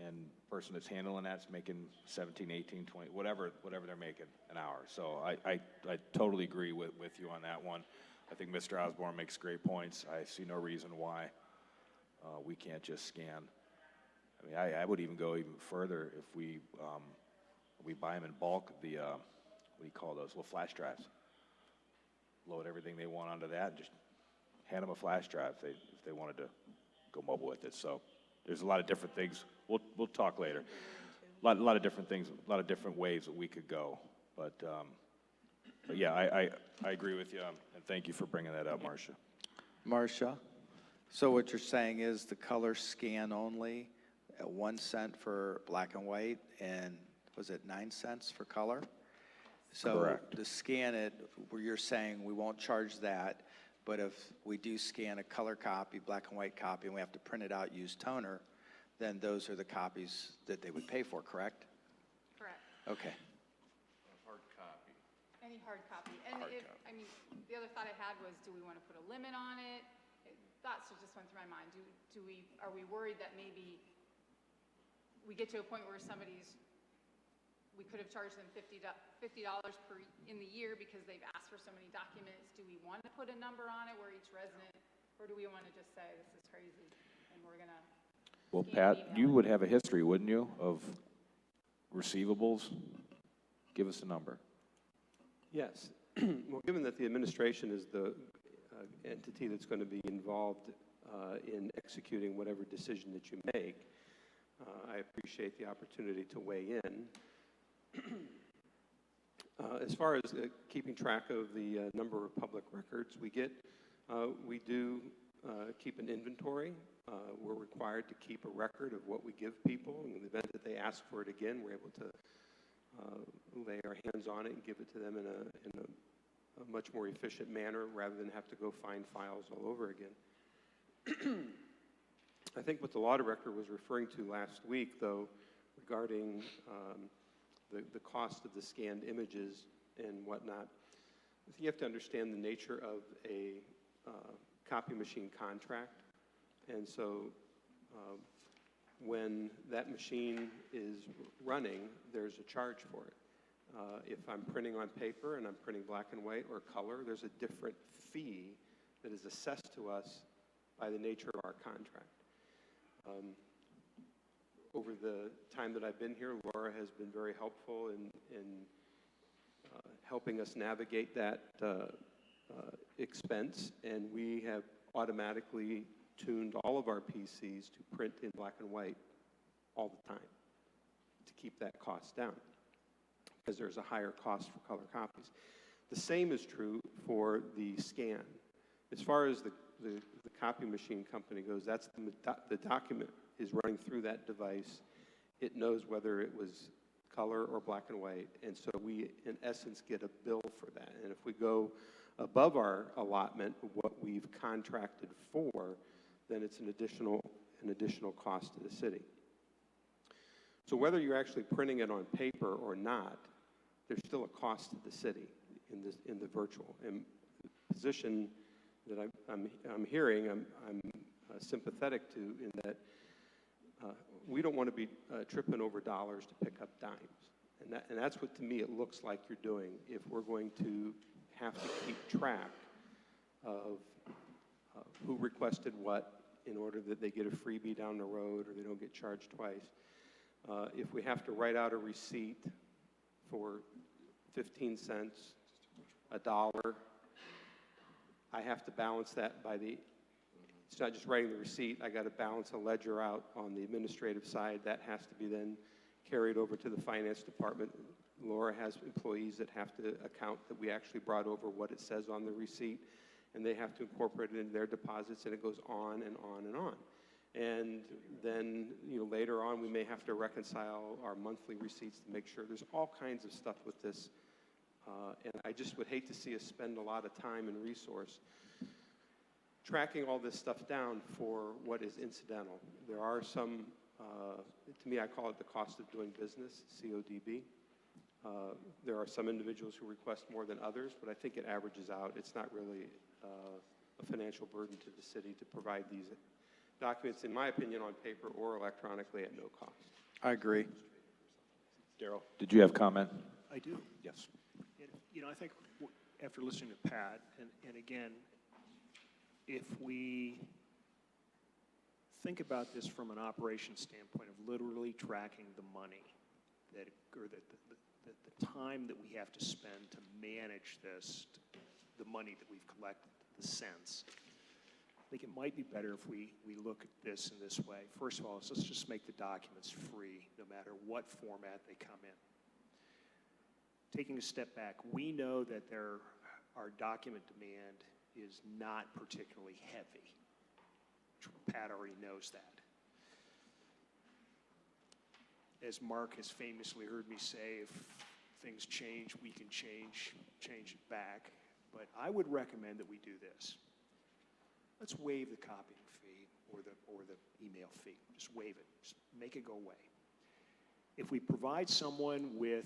and the person that's handling that's making 17, 18, 20, whatever they're making an hour. So I totally agree with you on that one. I think Mr. Osborne makes great points. I see no reason why we can't just scan. I mean, I would even go even further if we buy them in bulk, the, what do you call those, little flash drives. Load everything they want onto that and just hand them a flash drive if they wanted to go mobile with it. So there's a lot of different things. We'll talk later. A lot of different things, a lot of different ways that we could go. But yeah, I agree with you, and thank you for bringing that up, Marcia. Marcia, so what you're saying is the color scan only, at 1 cent for black and white, and was it 9 cents for color? So Correct. to scan it, where you're saying we won't charge that, but if we do scan a color copy, black and white copy, and we have to print it out, use toner, then those are the copies that they would pay for, correct? Correct. Okay. Hard copy. Any hard copy. And the other thought I had was, do we want to put a limit on it? Thoughts just went through my mind. Are we worried that maybe we get to a point where we could have charged them $50 in the year because they've asked for so many documents. Do we want to put a number on it where each resident, or do we want to just say, this is crazy, and we're going to Well, scan Pat, and you email would have a history, wouldn't you, of receivables? Give us a number. Yes. Well, given that the administration is the entity that's going to be involved in executing whatever decision that you make, I appreciate the opportunity to weigh in. As far as keeping track of the number of public records we do keep an inventory. We're required to keep a record of what we give people. In the event that they ask for it again, we're able to lay our hands on it and give it to them in a much more efficient manner rather than have to go find files all over again. I think what the law director was referring to last week, though, regarding the cost of the scanned images and whatnot, you have to understand the nature of a copy machine contract. And so when that machine is running, there's a charge for it. If I'm printing on paper and I'm printing black and white or color, there's a different fee that is assessed to us by the nature of our contract. Over the time that I've been here, Laura has been very helpful in helping us navigate that expense, and we have automatically tuned all of our PCs to print in black and white all the time to keep that cost down, because there's a higher cost for color copies. The same is true for the scan. As far as the copy machine company goes, that's the document is running through that device. It knows whether it was color or black and white, and so we, in essence, get a bill for that. And if we go above our allotment of what we've contracted for, then it's an additional cost to the city. So whether you're actually printing it on paper or not, there's still a cost to the city in the virtual. And the position that I'm hearing, I'm sympathetic to, in that we don't want to be tripping over dollars to pick up dimes. And that's what, to me, it looks like you're doing if we're going to have to keep track of who requested what in order that they get a freebie down the road or they don't get charged twice. If we have to write out a receipt for 15 cents, $1, I have to balance that by the, it's not just writing the receipt, I got to balance a ledger out on the administrative side. That has to be then carried over to the finance department. Laura has employees that have to account that we actually brought over what it says on the receipt, and they have to incorporate it into their deposits, and it goes on and on and on. And then, later on, we may have to reconcile our monthly receipts to make sure. There's all kinds of stuff with this. And I just would hate to see us spend a lot of time and resource tracking all this stuff down for what is incidental. There are some, to me, I call it the cost of doing business, CODB. There are some individuals who request more than others, but I think it averages out. It's not really a financial burden to the city to provide these documents, in my opinion, on paper or electronically at no cost. I agree. Daryl, did you have comment? I do. Yes. And, I think after listening to Pat, and again, if we think about this from an operations standpoint of literally tracking the money that, or the time that we have to spend to manage this, the money that we've collected, the cents, I think it might be better if we look at this in this way. First of all, let's just make the documents free, no matter what format they come in. Taking a step back, we know that our document demand is not particularly heavy. Pat already knows that. As Mark has famously heard me say, if things change, we can change it back. But I would recommend that we do this. Let's waive the copying fee or the email fee. Just waive it. Just make it go away. If we provide someone with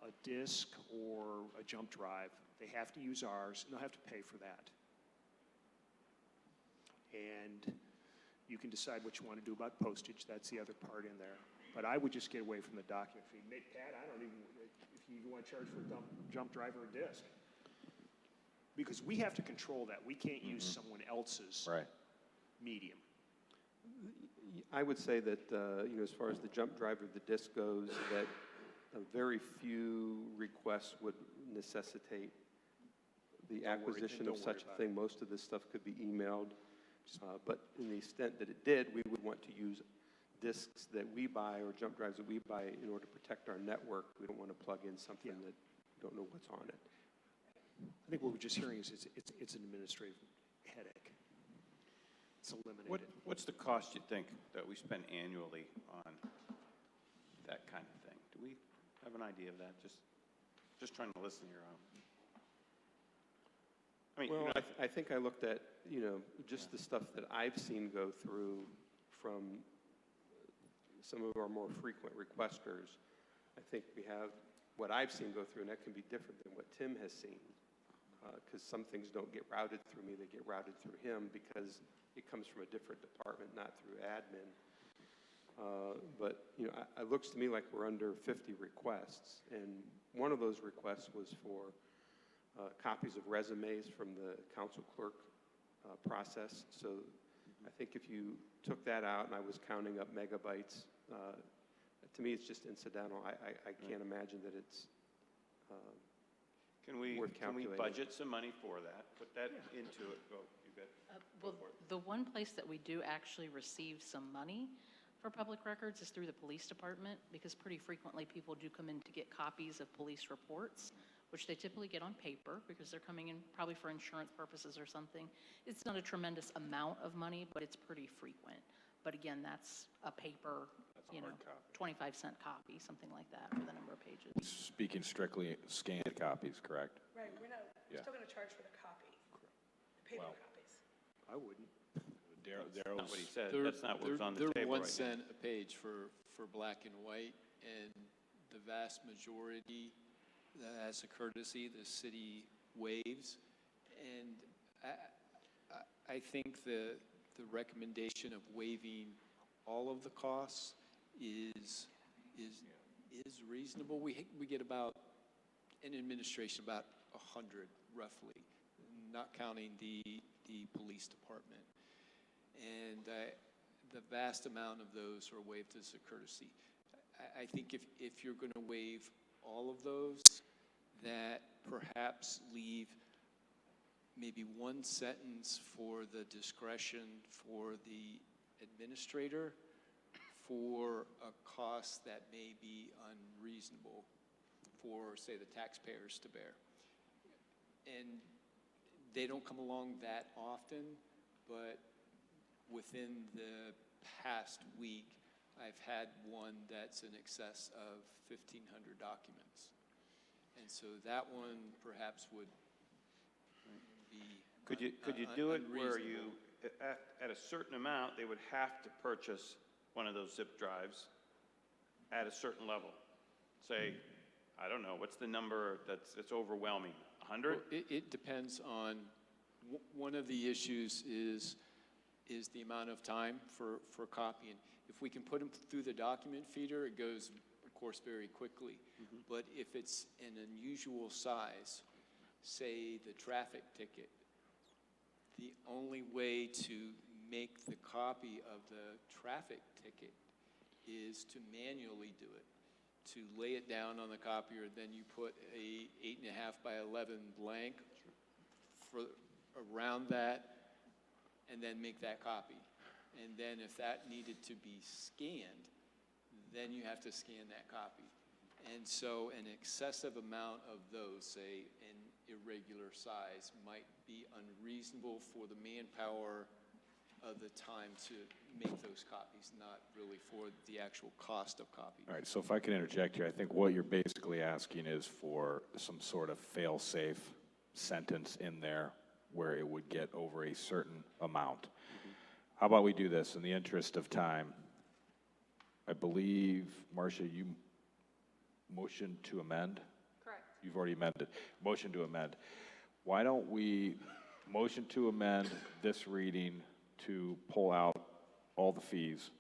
a disk or a jump drive, they have to use ours, and they'll have to pay for that. And you can decide what you want to do about postage. That's the other part in there. But I would just get away from the document fee. Pat, I don't even, if you want to charge for a jump drive or a disk. Because we have to control that. We can't use someone else's medium. I would say that, as far as the jump drive or the disk goes, that very few requests would necessitate the acquisition of such a thing. Most of this stuff could be emailed. But in the extent that it did, we would want to use disks that we buy or jump drives that we buy in order to protect our network. We don't want to plug in something that we don't know what's on it. I think what we're just hearing is it's an administrative headache. It's eliminated. What's the cost, you think, that we spend annually on that kind of thing? Do we have an idea of that? Just trying to listen here. I mean, well, I think I looked at, just the stuff that I've seen go through from some of our more frequent requesters. I think we have what I've seen go through, and that can be different than what Tim has seen, because some things don't get routed through me, they get routed through him because it comes from a different department, not through admin. But, it looks to me like we're under 50 requests, and one of those requests was for copies of resumes from the council clerk process. So I think if you took that out and I was counting up megabytes, to me it's just incidental. I can't imagine that it's worth calculating. Can we budget some money for that? Put that into it. Go, you bet. Well, the one place that we do actually receive some money for public records is through the police department, because pretty frequently people do come in to get copies of police reports, which they typically get on paper because they're coming in probably for insurance purposes or something. It's not a tremendous amount of money, but it's pretty frequent. But again, that's a paper, 25-cent copy, something like that, for the number of pages. Speaking strictly scanned copies, correct? Right, we're still going to charge for the copy, the paper copies. I wouldn't. That's not what he said. That's not what's on the table right now. They're 1 cent a page for black and white, and the vast majority, as a courtesy, the city waives. And I think the recommendation of waiving all of the costs is reasonable. We get about, in administration, about 100 roughly, not counting the police department. And the vast amount of those are waived as a courtesy. I think if you're going to waive all of those, that perhaps leave maybe one sentence for the discretion for the administrator for a cost that may be unreasonable for, say, the taxpayers to bear. And they don't come along that often, but within the past week, I've had one that's in excess of 1,500 documents. And so that one perhaps would be Could you do it where unreasonable. you, at a certain amount, they would have to purchase one of those zip drives at a certain level? Say, I don't know, what's the number that's overwhelming? 100? Well, it depends on, one of the issues is the amount of time for copying. If we can put them through the document feeder, it goes, of course, very quickly. But if it's an unusual size, say the traffic ticket, the only way to make the copy of the traffic ticket is to manually do it, to lay it down on the copier, then you put a 8.5 by 11 blank for around that, and then make that copy. And then if that needed to be scanned, then you have to scan that copy. And so an excessive amount of those, say an irregular size, might be unreasonable for the manpower of the time to make those copies, not really for the actual cost of copy. All right, so if I can interject here, I think what you're basically asking is for some sort of fail-safe sentence in there where it would get over a certain amount. How about we do this in the interest of time? I believe, Marcia, you motioned to amend? Correct. You've already amended. Motion to amend. Why don't we motion to amend this reading to pull out all the fees?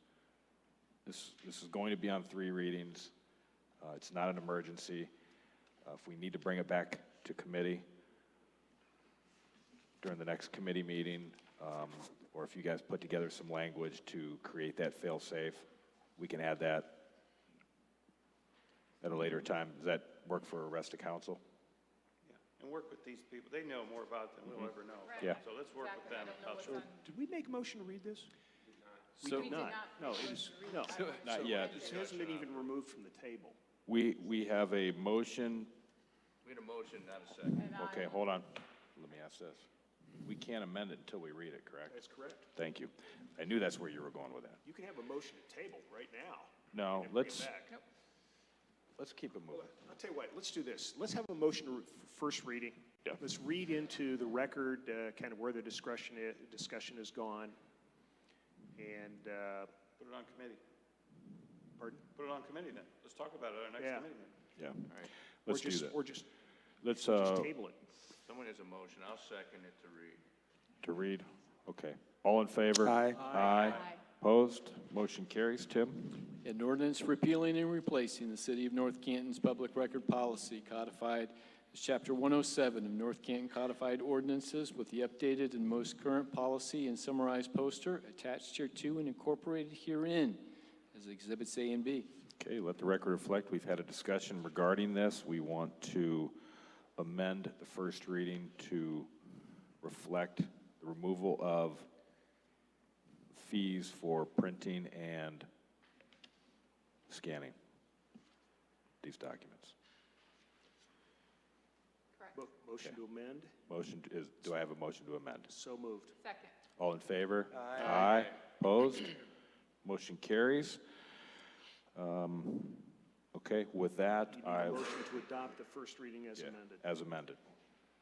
This is going to be on 3 readings. It's not an emergency. If we need to bring it back to committee during the next committee meeting, or if you guys put together some language to create that fail-safe, we can add that at a later time. Does that work for the rest of council? Yeah, and work with these people. They know more about it than we'll ever know. Right. Yeah. So let's work with them. Exactly. I don't know what's Sure. on. Did we make a motion to read this? So- We did not. No, it is, no. Not So yet. It hasn't been even removed from the table. We have a motion. We had a motion, not a second. And Okay, hold on. Let me ask this. We can't amend it until we read it, correct? That's correct. Thank you. I knew that's where you were going with that. You can have a motion to table right now. No, and bring it let's back. keep it moving. I'll tell you what, let's do this. Let's have a motion to first reading. Yeah. Let's read into the record kind of where the discussion has gone. And, Put it on committee. pardon? Put it on committee then. Let's talk about it at our next Yeah. committee meeting. Yeah. All right. Let's do that. Or just Let's, table it. Someone has a motion. I'll second it to read. to read. Okay. All in favor? Aye. Aye. Opposed? Motion carries. Tim? An ordinance repealing and replacing the City of North Canton's public record policy codified as Chapter 107 of North Canton Codified Ordinances with the updated and most current policy and summarized poster attached hereto and incorporated herein as Exhibits A and B. Okay, let the record reflect, we've had a discussion regarding this. We want to amend the first reading to reflect the removal of fees for printing and scanning these documents. Correct. Motion to amend. Motion is, do I have a motion to amend? So moved. Second. All in favor? Aye. Opposed? Motion carries. Okay, with that, You need a motion to adopt the first reading as amended. as amended.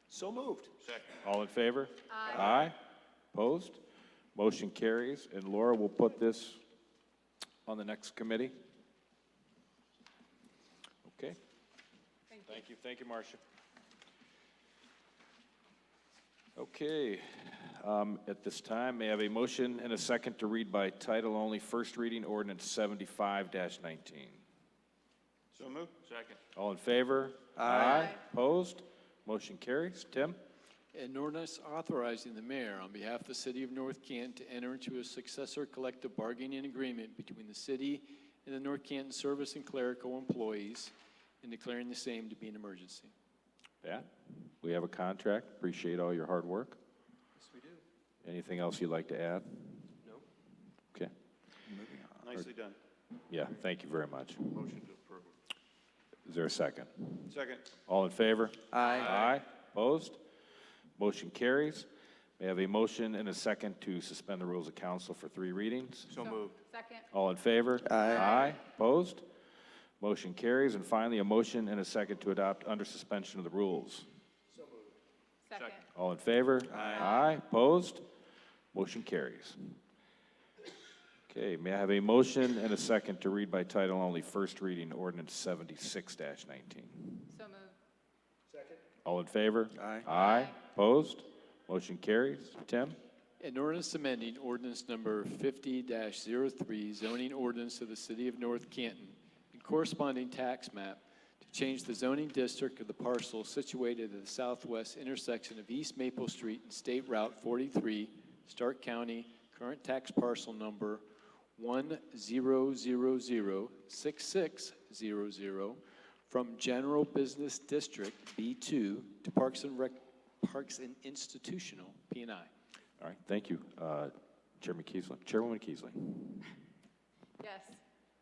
So moved. Second. All in favor? Aye. Aye. Opposed? Motion carries. And Laura will put this on the next committee. Okay. Thank you. Thank you, Marcia. Okay, at this time, may I have a motion and a second to read by title only, first reading ordinance 75-19. So moved. Second. All in favor? Aye. Opposed? Motion carries. Tim? An ordinance authorizing the mayor on behalf of the City of North Canton to enter into a successor collective bargaining agreement between the city and the North Canton service and clerical employees and declaring the same to be an emergency. Pat? We have a contract. Appreciate all your hard work. Yes, we do. Anything else you'd like to add? No? Okay. Nicely done. Yeah, thank you very much. Motion to approve. Is there a second? Second. All in favor? Aye. Aye. Opposed? Motion carries. May I have a motion and a second to suspend the rules of council for 3 readings? So moved. Second. All in favor? Aye. Aye. Opposed? Motion carries. And finally, a motion and a second to adopt under suspension of the rules. Second. All in favor? Aye. Opposed? Motion carries. Okay, may I have a motion and a second to read by title only, first reading, ordinance 76-19? So moved. All in favor? Aye. Aye. Opposed? Motion carries. Tim? An ordinance amending ordinance number 50-03, zoning ordinance of the city of North Canton, and corresponding tax map to change the zoning district of the parcel situated at the southwest intersection of East Maple Street and State Route 43, Stark County, current tax parcel number 10006600, from General Business District B2 to Parks and Institutional P&I. All right, thank you. Chairman Keesling. Chairwoman Keesling. Yes,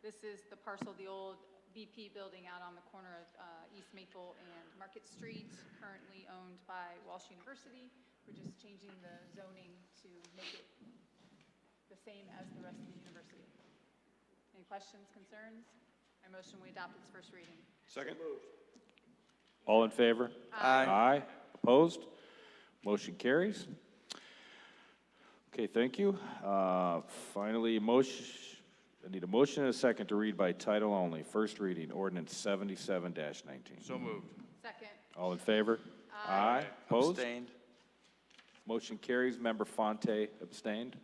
this is the parcel, the old BP building out on the corner of East Maple and Market Street, currently owned by Walsh University. We're just changing the zoning to make it the same as the rest of the university. Any questions, concerns? I motion we adopt its first reading. Second. All in favor? Aye. Aye. Opposed? Motion carries. Okay, thank you. Finally, I need a motion and a second to read by title only. First reading, ordinance 77-19. So moved. Second. All in favor? Aye. Opposed? Abstained. Motion carries. Member Fonte abstained.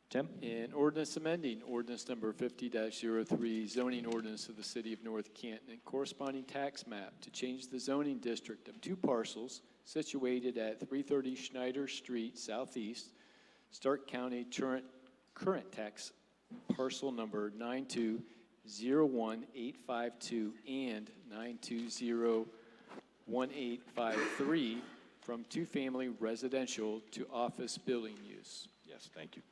Tim? An ordinance amending ordinance number 50-03, zoning ordinance of the city of North Canton and corresponding tax map to change the zoning district of 2 parcels situated at 330 Schneider Street Southeast, Stark County, current tax parcel number 9201852 and 9201853 from 2-family residential to office building use. Yes, thank you.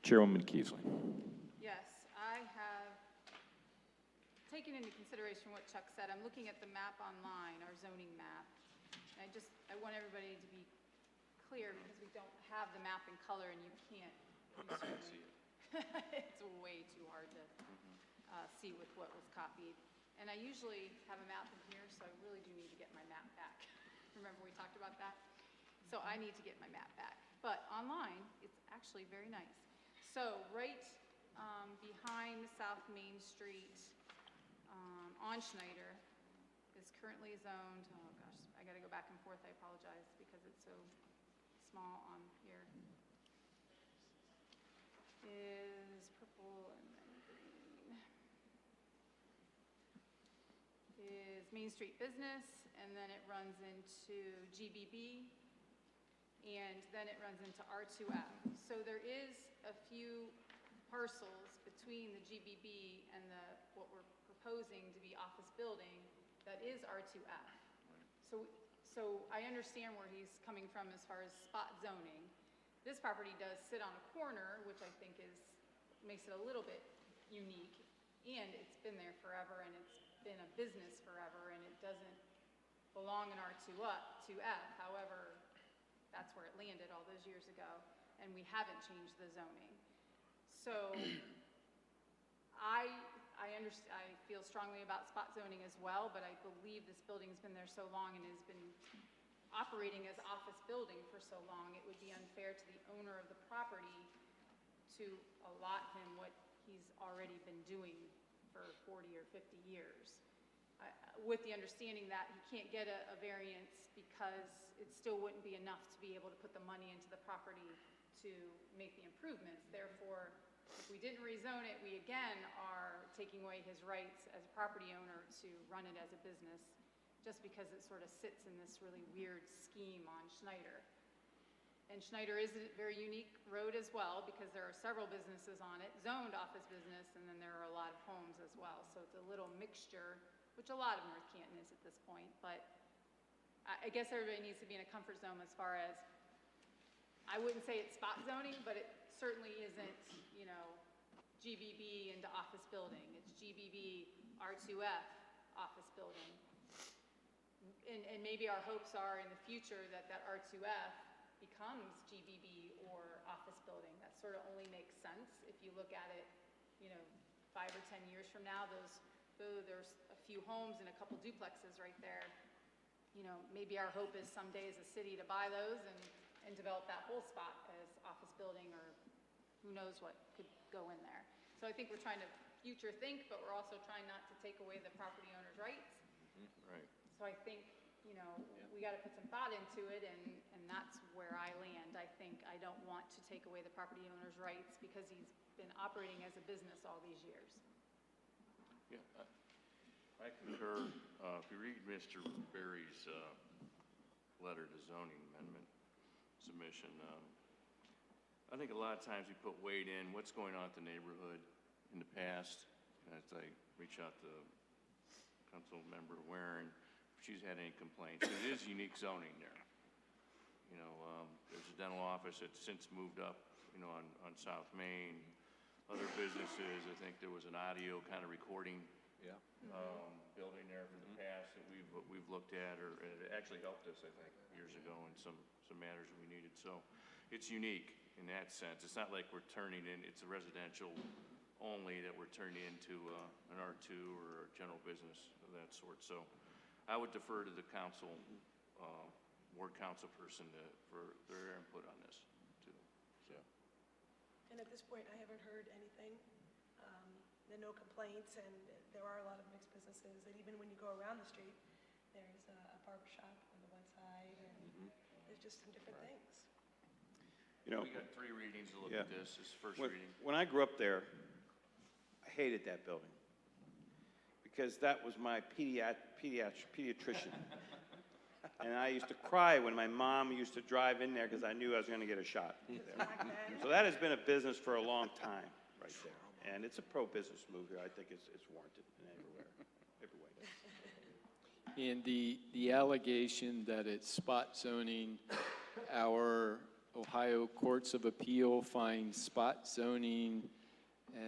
Chairwoman Keesling. Yes, I have taken into consideration what Chuck said. I'm looking at the map online, our zoning map. And I want everybody to be clear because we don't have the map in color and you can't see it. It's way too hard to see with what was copied. And I usually have a map in here, so I really do need to get my map back. Remember we talked about that? So I need to get my map back. But online, it's actually very nice. So right behind South Main Street on Schneider is currently zoned, oh gosh, I gotta go back and forth, I apologize because it's so small on here. Is purple and then green. Is Main Street Business, and then it runs into GBB, and then it runs into R2F. So there is a few parcels between the GBB and what we're proposing to be office building that is R2F. So I understand where he's coming from as far as spot zoning. This property does sit on a corner, which I think makes it a little bit unique, and it's been there forever, and it's been a business forever, and it doesn't belong in R2F. However, that's where it landed all those years ago, and we haven't changed the zoning. So I feel strongly about spot zoning as well, but I believe this building's been there so long and has been operating as office building for so long, it would be unfair to the owner of the property to allot him what he's already been doing for 40 or 50 years. With the understanding that he can't get a variance because it still wouldn't be enough to be able to put the money into the property to make the improvements. Therefore, if we didn't rezone it, we again are taking away his rights as a property owner to run it as a business, just because it sort of sits in this really weird scheme on Schneider. And Schneider is a very unique road as well, because there are several businesses on it, zoned office business, and then there are a lot of homes as well. So it's a little mixture, which a lot of North Canton is at this point, but I guess everybody needs to be in a comfort zone as far as, I wouldn't say it's spot zoning, but it certainly isn't, you know, GBB into office building. It's GBB R2F office building. And maybe our hopes are in the future that that R2F becomes GBB or office building. That sort of only makes sense if you look at it, you know, 5 or 10 years from now. There's a few homes and a couple duplexes right there. You know, maybe our hope is someday as a city to buy those and develop that whole spot as office building, or who knows what could go in there. So I think we're trying to future think, but we're also trying not to take away the property owner's rights. Right. So I think, you know, we got to put some thought into it, and that's where I land. I think I don't want to take away the property owner's rights because he's been operating as a business all these years. Yeah, I concur. If you read Mr. Berry's letter to zoning amendment submission, I think a lot of times we put weight in what's going on at the neighborhood in the past. As I reach out to Council Member Warren, if she's had any complaints. It is unique zoning there. You know, there's a dental office that's since moved up, you know, on South Main. Other businesses, I think there was an audio kind of recording building there from the past that we've looked at, or it actually helped us, I think, years ago in some matters we needed. So it's unique in that sense. It's not like we're turning in, it's a residential only that we're turning into an R2 or a general business of that sort. So I would defer to the council, ward council person for their input on this too. So. And at this point, I haven't heard anything. There are no complaints, and there are a lot of mixed businesses. And even when you go around the street, there's a barber shop on the one side, and there's just some different things. You know, We got 3 readings to look yeah. at this. This is first When, reading. when I grew up there, I hated that building because that was my pediatrician. And I used to cry when my mom used to drive in there because I knew I was going to get a shot there. So that has been a business for a long time right there. And it's a pro-business move here. I think it's warranted in every way. And the allegation that it's spot zoning, our Ohio Courts of Appeal find spot zoning,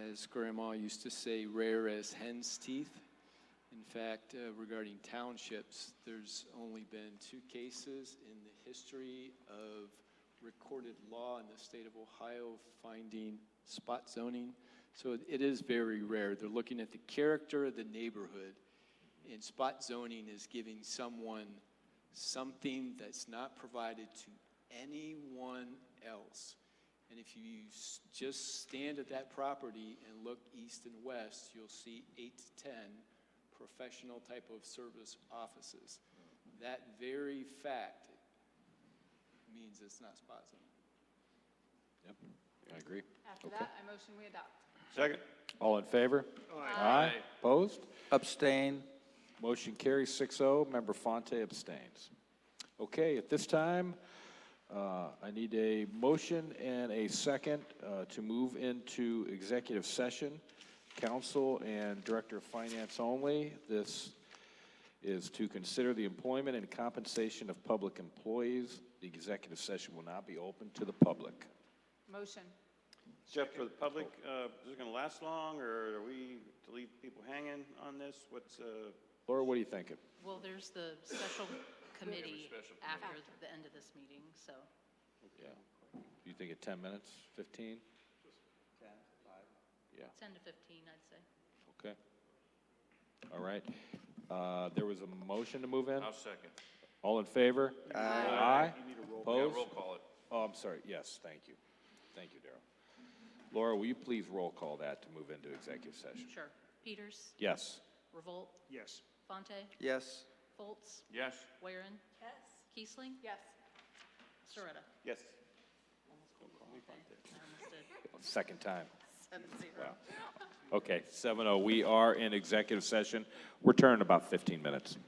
as Grandma used to say, rare as hen's teeth. In fact, regarding townships, there's only been 2 cases in the history of recorded law in the state of Ohio finding spot zoning. So it is very rare. They're looking at the character of the neighborhood, and spot zoning is giving someone something that's not provided to anyone else. And if you just stand at that property and look east and west, you'll see 8 to 10 professional type of service offices. That very fact means it's not spot zoning. Yep, I agree. After that, I motion we adopt. Second. All in favor? Aye. Opposed? Abstain. Motion carries 6-0. Member Fonte abstains. Okay, at this time, I need a motion and a second to move into executive session. Council and Director of Finance only. This is to consider the employment and compensation of public employees. The executive session will not be open to the public. Motion. Jeff, for the public, is it going to last long, or are we to leave people hanging on this? What's Laura, what are you thinking? Well, there's the special committee special after the end of this meeting, so. Yeah. You think at 10 minutes, 15? 10, 5. Yeah. 10 to 15, I'd say. Okay. All right. There was a motion to move in. I'll second. All in favor? Aye. You need a roll. Yeah, Opposed? roll call it. Oh, I'm sorry. Yes, thank you. Thank you, Darrell. Laura, will you please roll call that to move into executive session? Sure. Peters, Yes. Revolt, Yes. Fonte, Yes. Foltz, Yes. Waring, Yes. Kiesling, Yes. Soretta. yes? I almost did. Second time. 7-0. Wow. Okay, 7-0. We are in executive session. We're turning about 15 minutes.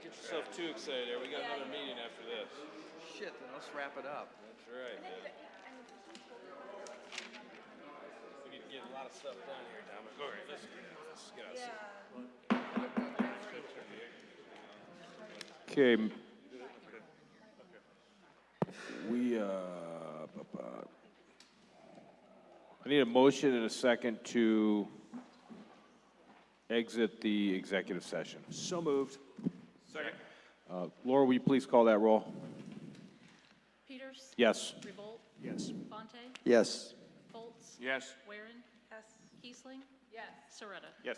Get yourself too excited there. We got another meeting after this. Shit, then let's wrap it up. That's right, man. We need to get a lot of stuff done here, Dominic. All right, let's get out. Okay. I need a motion and a second to exit the executive session. So moved. Second. Laura, will you please call that roll? Peters? Yes. Revolt? Yes. Fonte? Yes. Foltz? Yes. Waring? Yes. Kiesling? Yes. Soretta? Yes.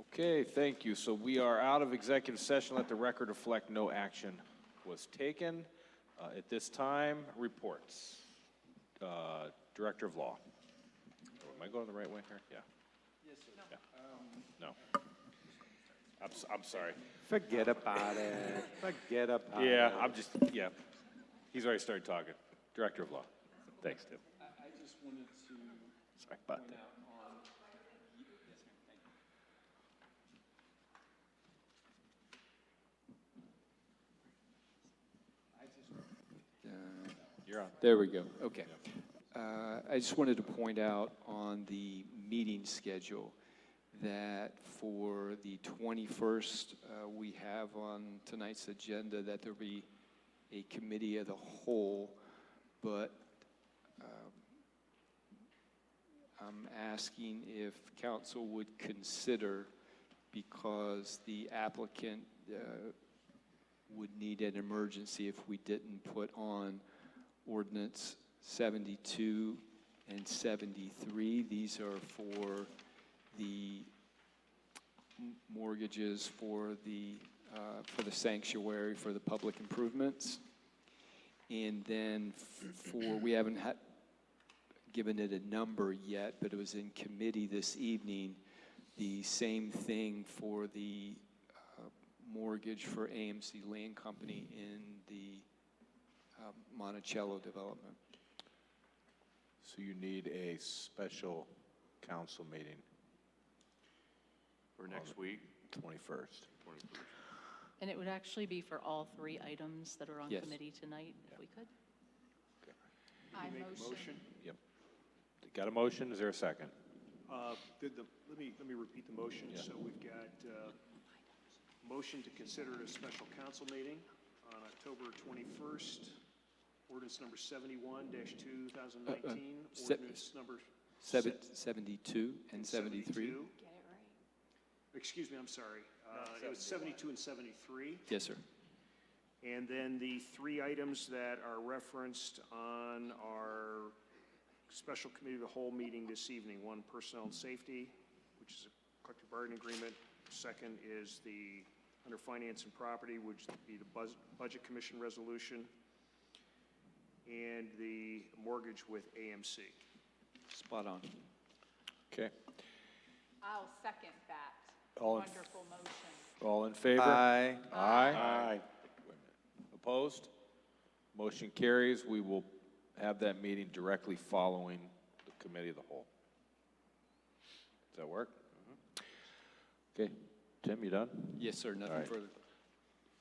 Okay, thank you. So we are out of executive session. Let the record reflect no action was taken. At this time, reports. Director of Law. Am I going the right way here? Yeah. Yes, sir. Yeah. No. I'm sorry. Forget about it. Forget about it. Yeah. He's already started talking. Director of Law. Thanks, Tim. I just wanted to Sorry about point that. out on, yes, ma'am, thank you. You're on. There we go, okay. I just wanted to point out on the meeting schedule that for the 21st, we have on tonight's agenda that there'll be a committee of the whole, but I'm asking if council would consider, because the applicant would need an emergency if we didn't put on ordinance 72 and 73. These are for the mortgages for the sanctuary, for the public improvements. And then we haven't given it a number yet, but it was in committee this evening, the same thing for the mortgage for AMC Land Company in the Monticello development. So you need a special council meeting For next week? 21st. And it would actually be for all three items that are on Yes. committee tonight, if we could. I Make a motion. Yep. Got a motion? Is there a second? Let me repeat the motion. Yeah. So we've got motion to consider a special council meeting on October 21st, ordinance number 71-2019, ordinance number 72 and 73? Get it right. Excuse me, I'm sorry. It was 72 and 73. Yes, sir. And then the three items that are referenced on our special committee of the whole meeting this evening. One, personnel and safety, which is a collective bargaining agreement. Second is the, under finance and property, which would be the budget commission resolution. And the mortgage with AMC. Spot on. Okay. I'll second that All in- wonderful motion. All in favor? Aye. Aye. Opposed? Motion carries. We will have that meeting directly following the committee of the whole. Does that work? Okay. Tim, you done? Yes, sir, nothing All right. further.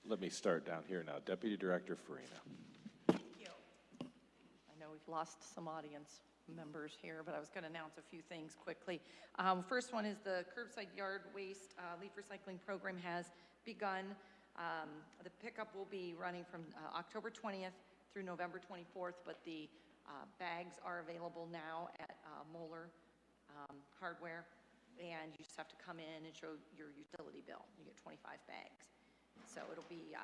Let me start down here now. Deputy Director Farina. Thank you. I know we've lost some audience members here, but I was going to announce a few things quickly. First one is the curbside yard waste leaf recycling program has begun. The pickup will be running from October 20th through November 24th, but the bags are available now at Moeller Hardware, and you just have to come in and show your utility bill. You get 25 bags. So it'll be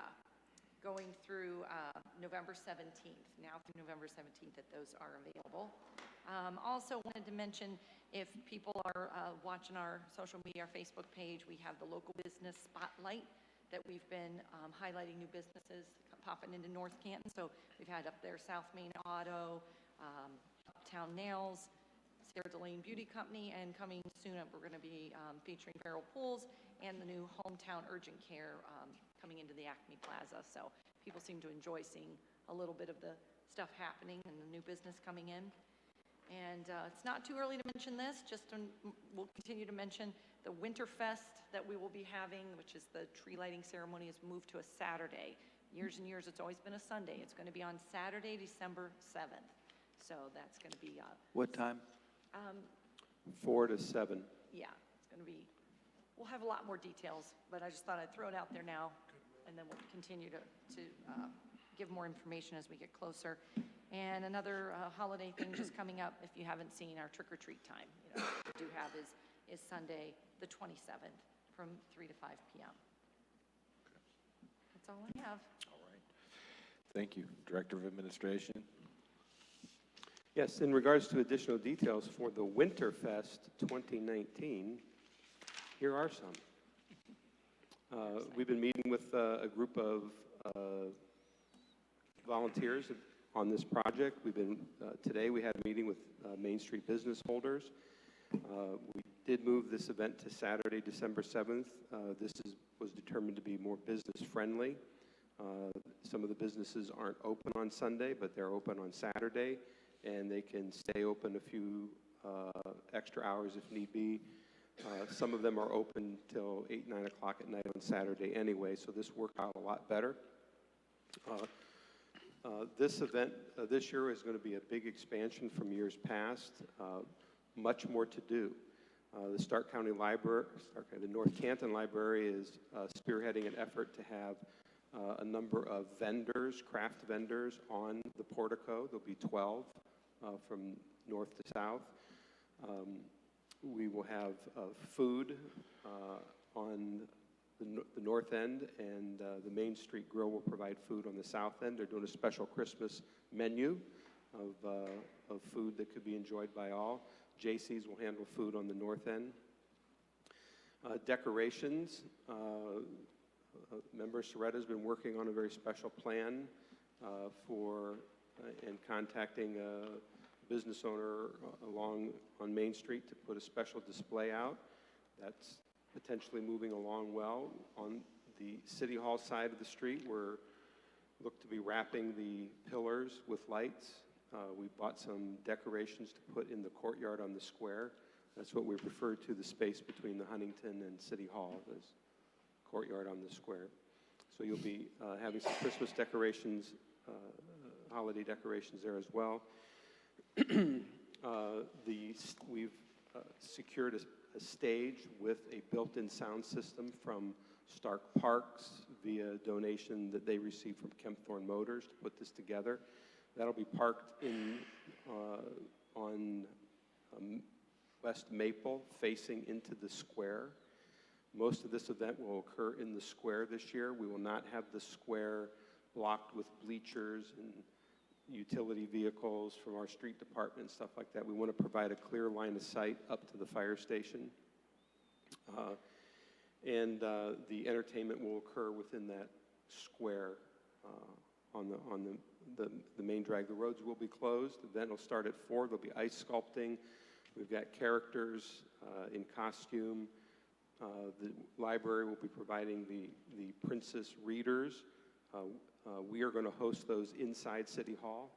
going through November 17th, now through November 17th that those are available. Also wanted to mention, if people are watching our social media, our Facebook page, we have the local business spotlight that we've been highlighting new businesses popping into North Canton. So we've had up there South Main Auto, Uptown Nails, Sarah Delane Beauty Company, and coming soon up, we're going to be featuring Barrel Pools and the new Hometown Urgent Care coming into the Acme Plaza. So people seem to enjoy seeing a little bit of the stuff happening and the new business coming in. And it's not too early to mention this, we'll continue to mention the Winterfest that we will be having, which is the tree lighting ceremony, is moved to a Saturday. Years and years, it's always been a Sunday. It's going to be on Saturday, December 7th. So that's going to be, What time? 4 to 7. yeah, it's going to be, we'll have a lot more details, but I just thought I'd throw it out there now, and then we'll continue to give more information as we get closer. And another holiday thing just coming up, if you haven't seen, our trick-or-treat time, what we do have is Sunday, the 27th, from 3 to 5 p.m. That's all I have. All right. Thank you. Director of Administration. Yes, in regards to additional details for the Winterfest 2019, here are some. We've been meeting with a group of volunteers on this project. Today we had a meeting with Main Street business holders. We did move this event to Saturday, December 7th. This was determined to be more business friendly. Some of the businesses aren't open on Sunday, but they're open on Saturday, and they can stay open a few extra hours if need be. Some of them are open till 8, 9 o'clock at night on Saturday anyway, so this worked out a lot better. This event this year is going to be a big expansion from years past. Much more to do. The Stark County Library, the North Canton Library is spearheading an effort to have a number of vendors, craft vendors, on the portico. There'll be 12 from north to south. We will have food on the north end, and the Main Street Grill will provide food on the south end. They're doing a special Christmas menu of food that could be enjoyed by all. J.C.'s will handle food on the north end. Decorations. Member Soretta has been working on a very special plan and contacting a business owner along on Main Street to put a special display out. That's potentially moving along well. On the City Hall side of the street, we're look to be wrapping the pillars with lights. We bought some decorations to put in the courtyard on the square. That's what we refer to the space between the Huntington and City Hall, as courtyard on the square. So you'll be having some Christmas decorations, holiday decorations there as well. We've secured a stage with a built-in sound system from Stark Parks via donation that they received from Kempthorne Motors to put this together. That'll be parked on West Maple, facing into the square. Most of this event will occur in the square this year. We will not have the square blocked with bleachers and utility vehicles from our street department and stuff like that. We want to provide a clear line of sight up to the fire station. And the entertainment will occur within that square on the main drag. The roads will be closed. The event will start at 4. There'll be ice sculpting. We've got characters in costume. The library will be providing the Princess Readers. We are going to host those inside City Hall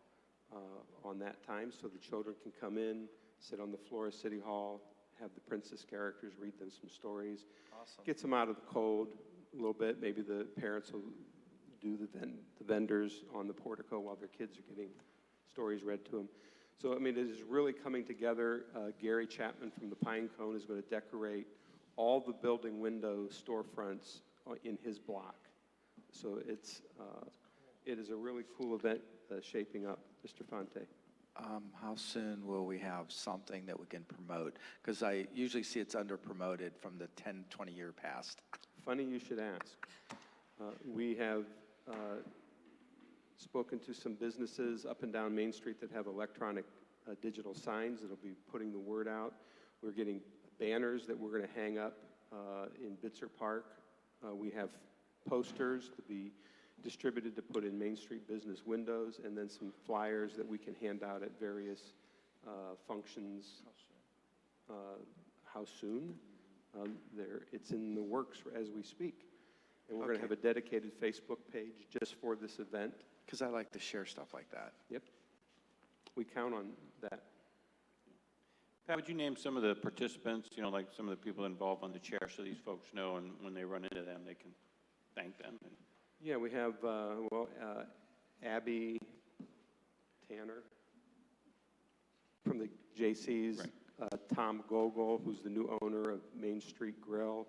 on that time, so the children can come in, sit on the floor of City Hall, have the princess characters read them some stories. Awesome. Gets them out of the cold a little bit. Maybe the parents will do the vendors on the portico while their kids are getting stories read to them. So, I mean, it is really coming together. Gary Chapman from the Pine Cone is going to decorate all the building window storefronts in his block. So it is a really cool event shaping up. Mr. Fonte. How soon will we have something that we can promote? Because I usually see it's under-promoted from the 10, 20-year past. Funny you should ask. We have spoken to some businesses up and down Main Street that have electronic digital signs that'll be putting the word out. We're getting banners that we're going to hang up in Bitzer Park. We have posters to be distributed to put in Main Street business windows, and then some flyers that we can hand out at various functions. How soon? It's in the works as we speak. And we're going to have a dedicated Facebook page just for this event. Because I like to share stuff like that. Yep. We count on that. Pat, would you name some of the participants, you know, like some of the people involved on the chair, so these folks know, and when they run into them, they can thank them? Yeah, we have, Abby Tanner from the J.C.'s, Tom Gogol, who's the new owner of Main Street Grill,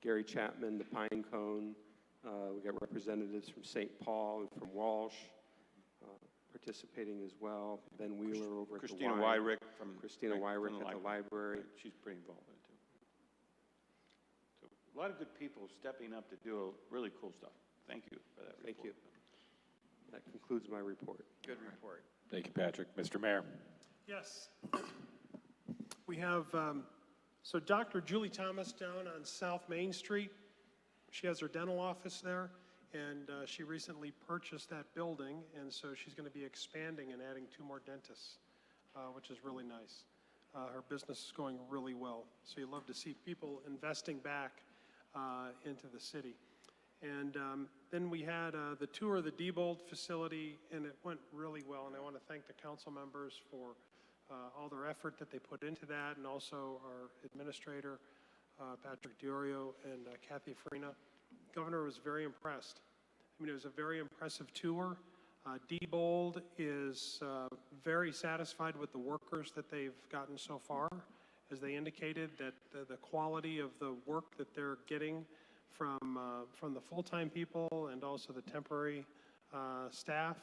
Gary Chapman, the Pine Cone. We got representatives from St. Paul and from Walsh participating as well. Ben Wheeler over Christina at the Wyrick from Christina Wyrick at the library. She's pretty involved in it, too. So, a lot of good people stepping up to do really cool stuff. Thank you for that report. Thank you. That concludes my report. Good report. Thank you, Patrick. Mr. Mayor. Yes. We have, so Dr. Julie Thomas down on South Main Street. She has her dental office there, and she recently purchased that building, and so she's going to be expanding and adding 2 more dentists, which is really nice. Her business is going really well, so you love to see people investing back into the city. And then we had the tour of the Diebold facility, and it went really well, and I want to thank the council members for all their effort that they put into that, and also our administrator, Patrick Diorio, and Kathy Farina. Governor was very impressed. I mean, it was a very impressive tour. Diebold is very satisfied with the workers that they've gotten so far, as they indicated that the quality of the work that they're getting from the full-time people and also the temporary staff,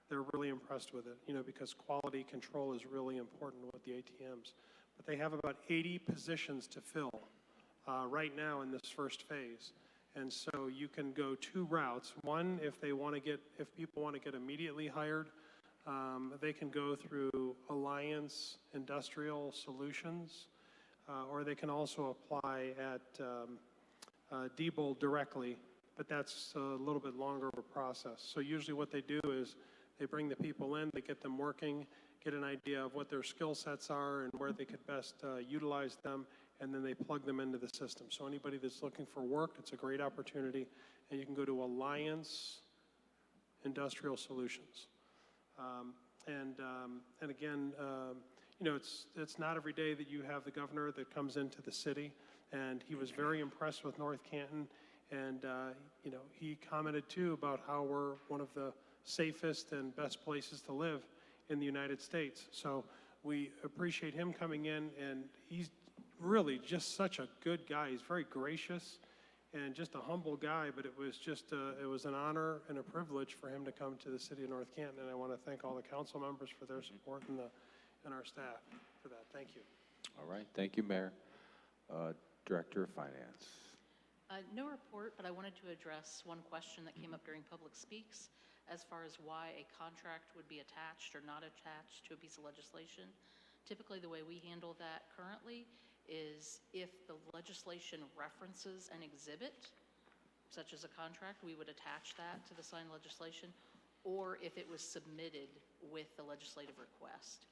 they're really impressed with it, you know, because quality control is really important with the ATMs. But they have about 80 positions to fill right now in this first phase. And so you can go 2 routes. One, if people want to get immediately hired, they can go through Alliance Industrial Solutions, or they can also apply at Diebold directly, but that's a little bit longer of a process. So usually what they do is they bring the people in, they get them working, get an idea of what their skill sets are and where they could best utilize them, and then they plug them into the system. So anybody that's looking for work, it's a great opportunity, and you can go to Alliance Industrial Solutions. And again, you know, it's not every day that you have the governor that comes into the city, and he was very impressed with North Canton, and you know, he commented too about how we're one of the safest and best places to live in the United States. So we appreciate him coming in, and he's really just such a good guy. He's very gracious and just a humble guy, but it was an honor and a privilege for him to come to the city of North Canton, and I want to thank all the council members for their support and our staff for that. Thank you. All right. Thank you, Mayor. Director of Finance. No report, but I wanted to address one question that came up during Public Speaks as far as why a contract would be attached or not attached to a piece of legislation. Typically, the way we handle that currently is if the legislation references an exhibit, such as a contract, we would attach that to the signed legislation, or if it was submitted with the legislative request.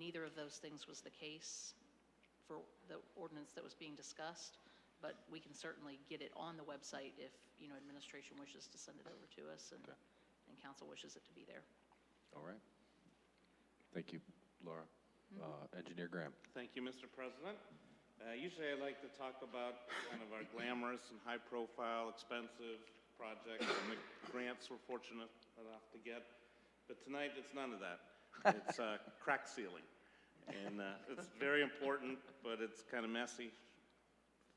Neither of those things was the case for the ordinance that was being discussed, but we can certainly get it on the website if, you know, administration wishes to send it over to us and council wishes it to be there. All right. Thank you, Laura. Engineer Graham. Thank you, Mr. President. Usually I like to talk about kind of our glamorous and high-profile, expensive projects and the grants we're fortunate enough to get. But tonight, it's none of that. It's crack sealing. And it's very important, but it's kind of messy,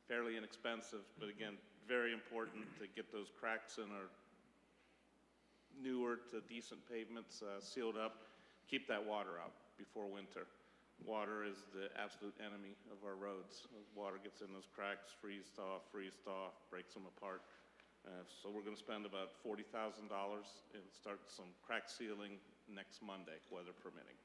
fairly inexpensive, but again, very important to get those cracks in our newer to decent pavements sealed up, keep that water out before winter. Water is the absolute enemy of our roads. Water gets in those cracks, freezed off, breaks them apart. So we're going to spend about $40,000 and start some crack sealing next Monday, weather permitting.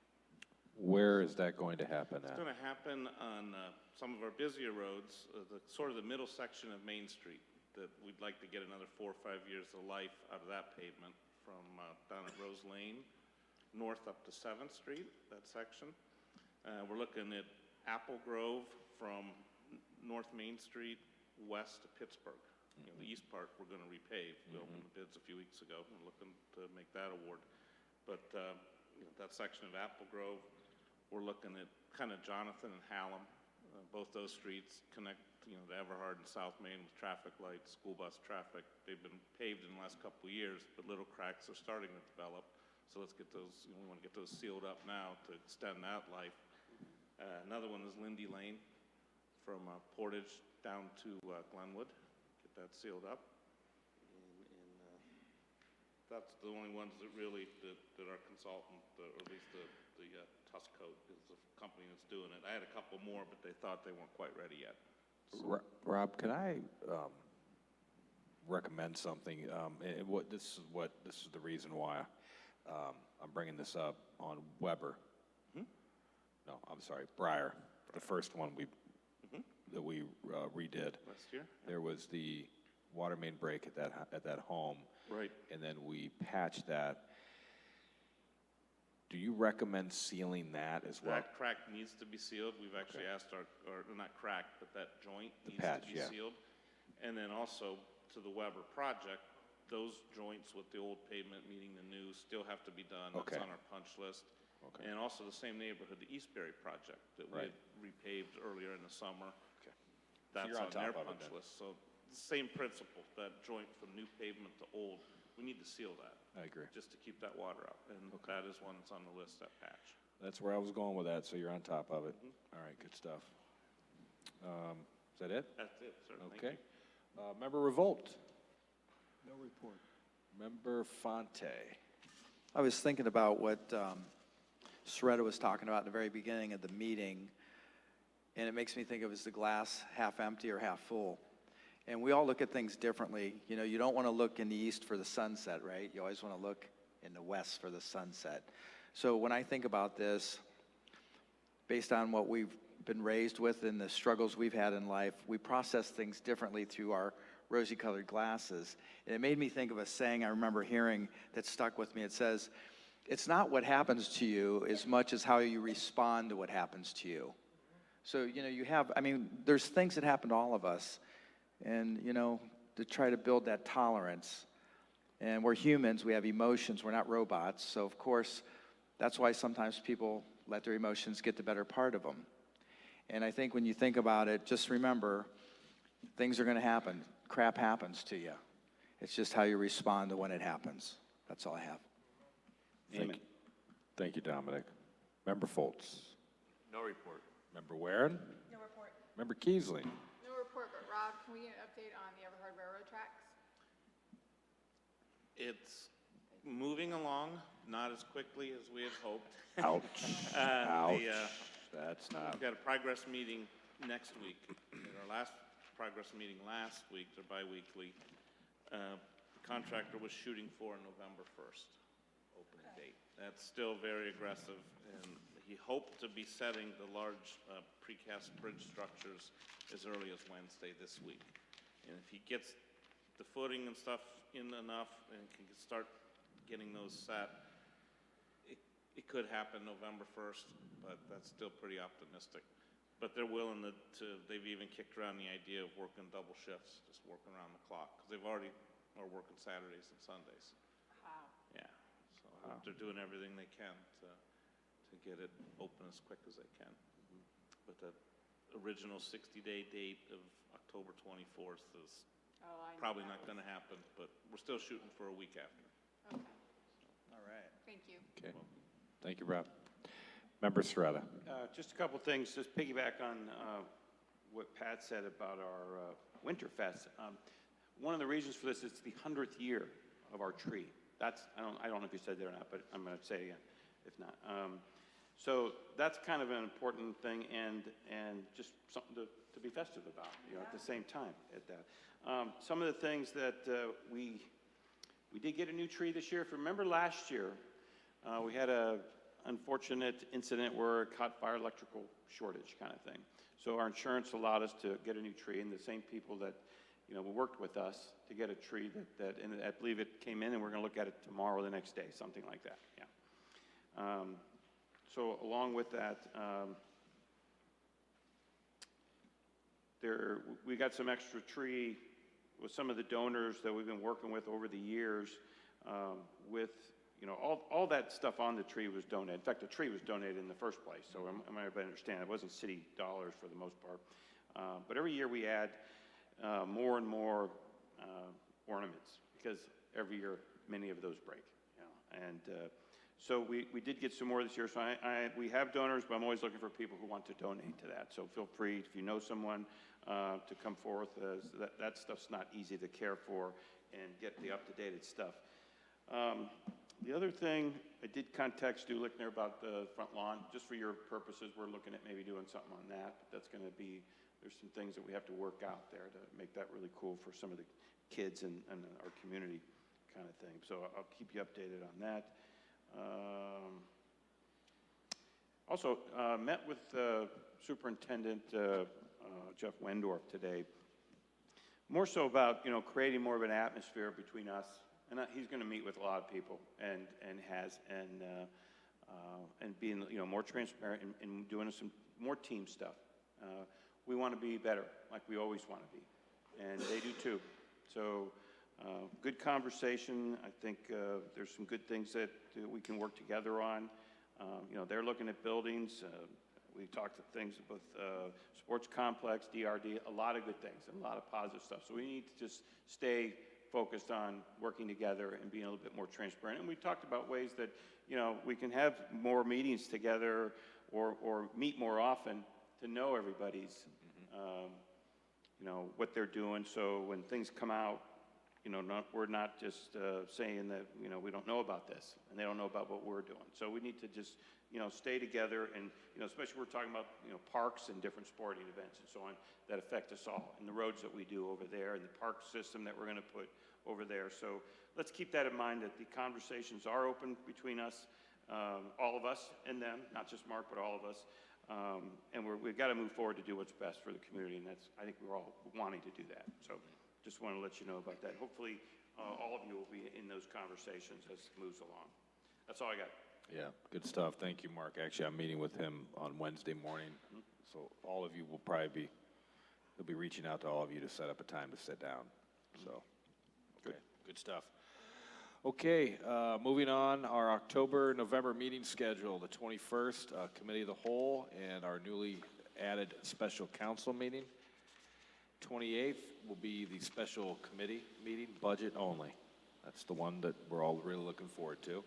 Where is that going to happen at? It's going to happen on some of our busier roads, sort of the middle section of Main Street, that we'd like to get another 4 or 5 years of life out of that pavement from down at Rose Lane, north up to 7th Street, that section. We're looking at Apple Grove from North Main Street west to Pittsburgh. You know, the east part we're going to repave. We opened the bids a few weeks ago and looking to make that award. But you know, that section of Apple Grove, we're looking at kind of Jonathan and Hallam. Both those streets connect, to Everhard and South Main with traffic lights, school bus traffic. They've been paved in the last couple of years, but little cracks are starting to develop. So let's get those, we want to get those sealed up now to extend that life. Another one is Lindy Lane from Portage down to Glenwood. Get that sealed up. And that's the only ones that really, that our consultant, or at least the Tuscoat is the company that's doing it. I had a couple more, but they thought they weren't quite ready yet. Rob, can I recommend something? This is the reason why I'm bringing this up on Weber. No, I'm sorry, Breyer. The first one that we redid. Last year? There was the water main break at that home. Right. And then we patched that. Do you recommend sealing that as well? That crack needs to be sealed. We've actually asked or not crack, but that joint needs patch, to be sealed. And then also to the Weber project, those joints with the old pavement meeting the new still have to be done. Okay. That's on our punch list. Okay. And also the same neighborhood, the Eastbury project that we had repaved earlier in the summer. Okay. That's you're on on their top of it punch then. list. So same principle, that joint from new pavement to old, we need to seal that. I agree. Just to keep that water out. And that is one that's on the list, that patch. That's where I was going with that, so you're on top of it. All right, good stuff. Is that it? That's it, sir. Thank Okay. you. Member Revolt. No report. Member Fonte. I was thinking about what Soretta was talking about in the very beginning of the meeting, and it makes me think of is the glass half empty or half full. And we all look at things differently. You don't want to look in the east for the sunset, right? You always want to look in the west for the sunset. So when I think about this, based on what we've been raised with and the struggles we've had in life, we process things differently through our rosy-colored glasses. And it made me think of a saying I remember hearing that stuck with me. It says, it's not what happens to you as much as how you respond to what happens to you. So, there's things that happen to all of us. And, to try to build that tolerance. And we're humans, we have emotions, we're not robots. So, of course, that's why sometimes people let their emotions get the better part of them. And I think when you think about it, just remember, things are going to happen. Crap happens to you. It's just how you respond to when it happens. That's all I have. Amen. Thank you, Dominic. Member Foltz. No report. Member Warren. No report. Member Keesling. No report, but Rob, can we get an update on the Everhard Railroad tracks? It's moving along, not as quickly as we had hoped. Ouch. Ouch. That's not. We've got a progress meeting next week. At our last progress meeting last week, they're bi-weekly. The contractor was shooting for November 1st opening date. That's still very aggressive, and he hoped to be setting the large precast bridge structures as early as Wednesday this week. And if he gets the footing and stuff in enough and can start getting those set, it could happen November 1st, but that's still pretty optimistic. But they're willing they've even kicked around the idea of working double shifts, just working around the clock, because they've already are working Saturdays and Sundays. Wow. Yeah, so they're doing everything they can to get it open as quick as they can. But the original 60-day date of October 24th is probably not going to happen, but we're still shooting for a week after. Okay, All right. thank you. Okay. Thank you, Rob. Member Serrata. Just a couple things, just piggyback on what Pat said about our Winterfest. One of the reasons for this is the 100th year of our tree. That's, I don't know if you said that or not, but I'm going to say it again, if not. So that's kind of an important thing, and just something to be festive about, at the same time at that. Some of the things that we did get a new tree this year. If you remember last year, we had a unfortunate incident where it caught fire electrical shortage kind of thing. So our insurance allowed us to get a new tree, and the same people that worked with us to get a tree and I believe it came in, and we're going to look at it tomorrow or the next day, something like that. Yeah. So along with that, we got some extra tree with some of the donors that we've been working with over the years with you know, all that stuff on the tree was donated. In fact, the tree was donated in the first place, so I'm going to understand, it wasn't city dollars for the most part. But every year we add more and more ornaments, because every year many of those break, you know. And so we did get some more this year, so we have donors, but I'm always looking for people who want to donate to that. So feel free, if you know someone, to come forth. That stuff's not easy to care for and get the up-to-date stuff. The other thing, I did contact Stu Lickner about the front lawn. Just for your purposes, we're looking at maybe doing something on that. But that's going to be, there's some things that we have to work out there to make that really cool for some of the kids and our community kind of thing. So I'll keep you updated on that. Also, met with Superintendent Jeff Wendorf today. More so about, you know, creating more of an atmosphere between us. And he's going to meet with a lot of people, and being, you know, more transparent and doing some more team stuff. We want to be better, like we always want to be, and they do too. So, good conversation. I think there's some good things that we can work together on. You know, they're looking at buildings. We talked to things with sports complex, DRD, a lot of good things and a lot of positive stuff. So we need to just stay focused on working together and being a little bit more transparent. And we talked about ways that, you know, we can have more meetings together or meet more often to know everybody's, you know, what they're doing. So when things come out, you know, we're not just saying that, you know, we don't know about this and they don't know about what we're doing. So we need to just, you know, stay together and, you know, especially we're talking about, you know, parks and different sporting events and so on that affect us all, and the roads that we do over there and the park system that we're going to put over there. So let's keep that in mind, that the conversations are open between us, all of us and them, not just Mark, but all of us. And we've got to move forward to do what's best for the community, and that's, I think we're all wanting to do that. So just want to let you know about that. Hopefully, all of you will be in those conversations as it moves along. That's all I got. Yeah, good stuff. Thank you, Mark. Actually, I'm meeting with him on Wednesday morning, so all of you will probably be, he'll be reaching out to all of you to set up a time to sit down. So, okay, good stuff. Okay, moving on, our October, November meeting schedule, the 21st, Committee of the Whole, and our newly added special council meeting. 28th will be the special committee meeting, budget only. That's the one that we're all really looking forward to.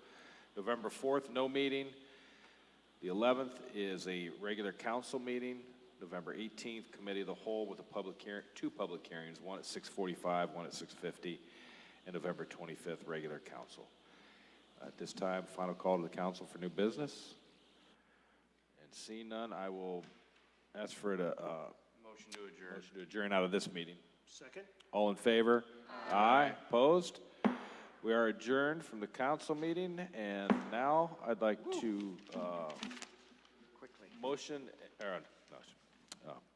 November 4th, no meeting. The 11th is a regular council meeting. November 18th, Committee of the Whole with a public hearing, 2 public hearings, one at 6:45, one at 6:50, and November 25th, regular council. At this time, final call to the council for new business. And seeing none, I will ask for a Motion to adjourn. motion to adjourn out of this meeting. Second? All in favor? Aye. Opposed? We are adjourned from the council meeting, and now I'd like to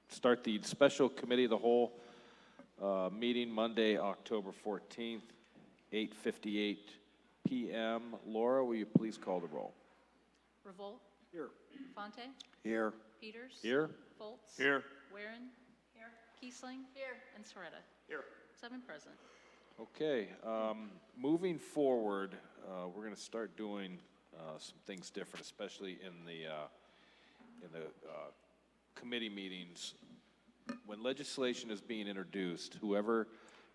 start the special committee of the whole meeting Monday, October 14th, 8:58 p.m. Laura, will you please call the roll? Revolt. Here. Fonte. Here. Peters. Here. Foltz. Here. Waring. Here. Kiesling. Here. And Soretta. Here. 7 present. Okay, moving forward, we're going to start doing some things different, especially in the committee meetings. When legislation is being introduced, whoever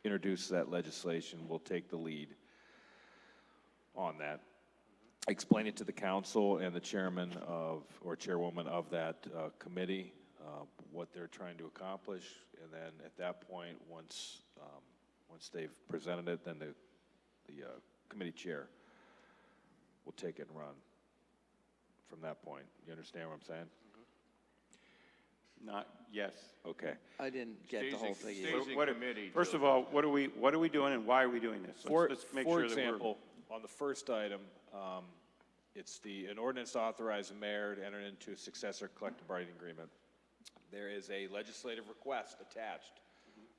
introduces that legislation will take the lead on that. Explain it to the council and the chairman of, or chairwoman of that committee, what they're trying to accomplish, and then at that point, once they've presented it, then the committee chair will take it and run from that point. You understand what I'm saying? Not, yes. Okay. I didn't get the whole thing either. First of all, what are we doing and why are we doing this? Let's make For sure example, on the first item, it's an ordinance to authorize the mayor to enter into a successor collective bargaining agreement. There is a legislative request attached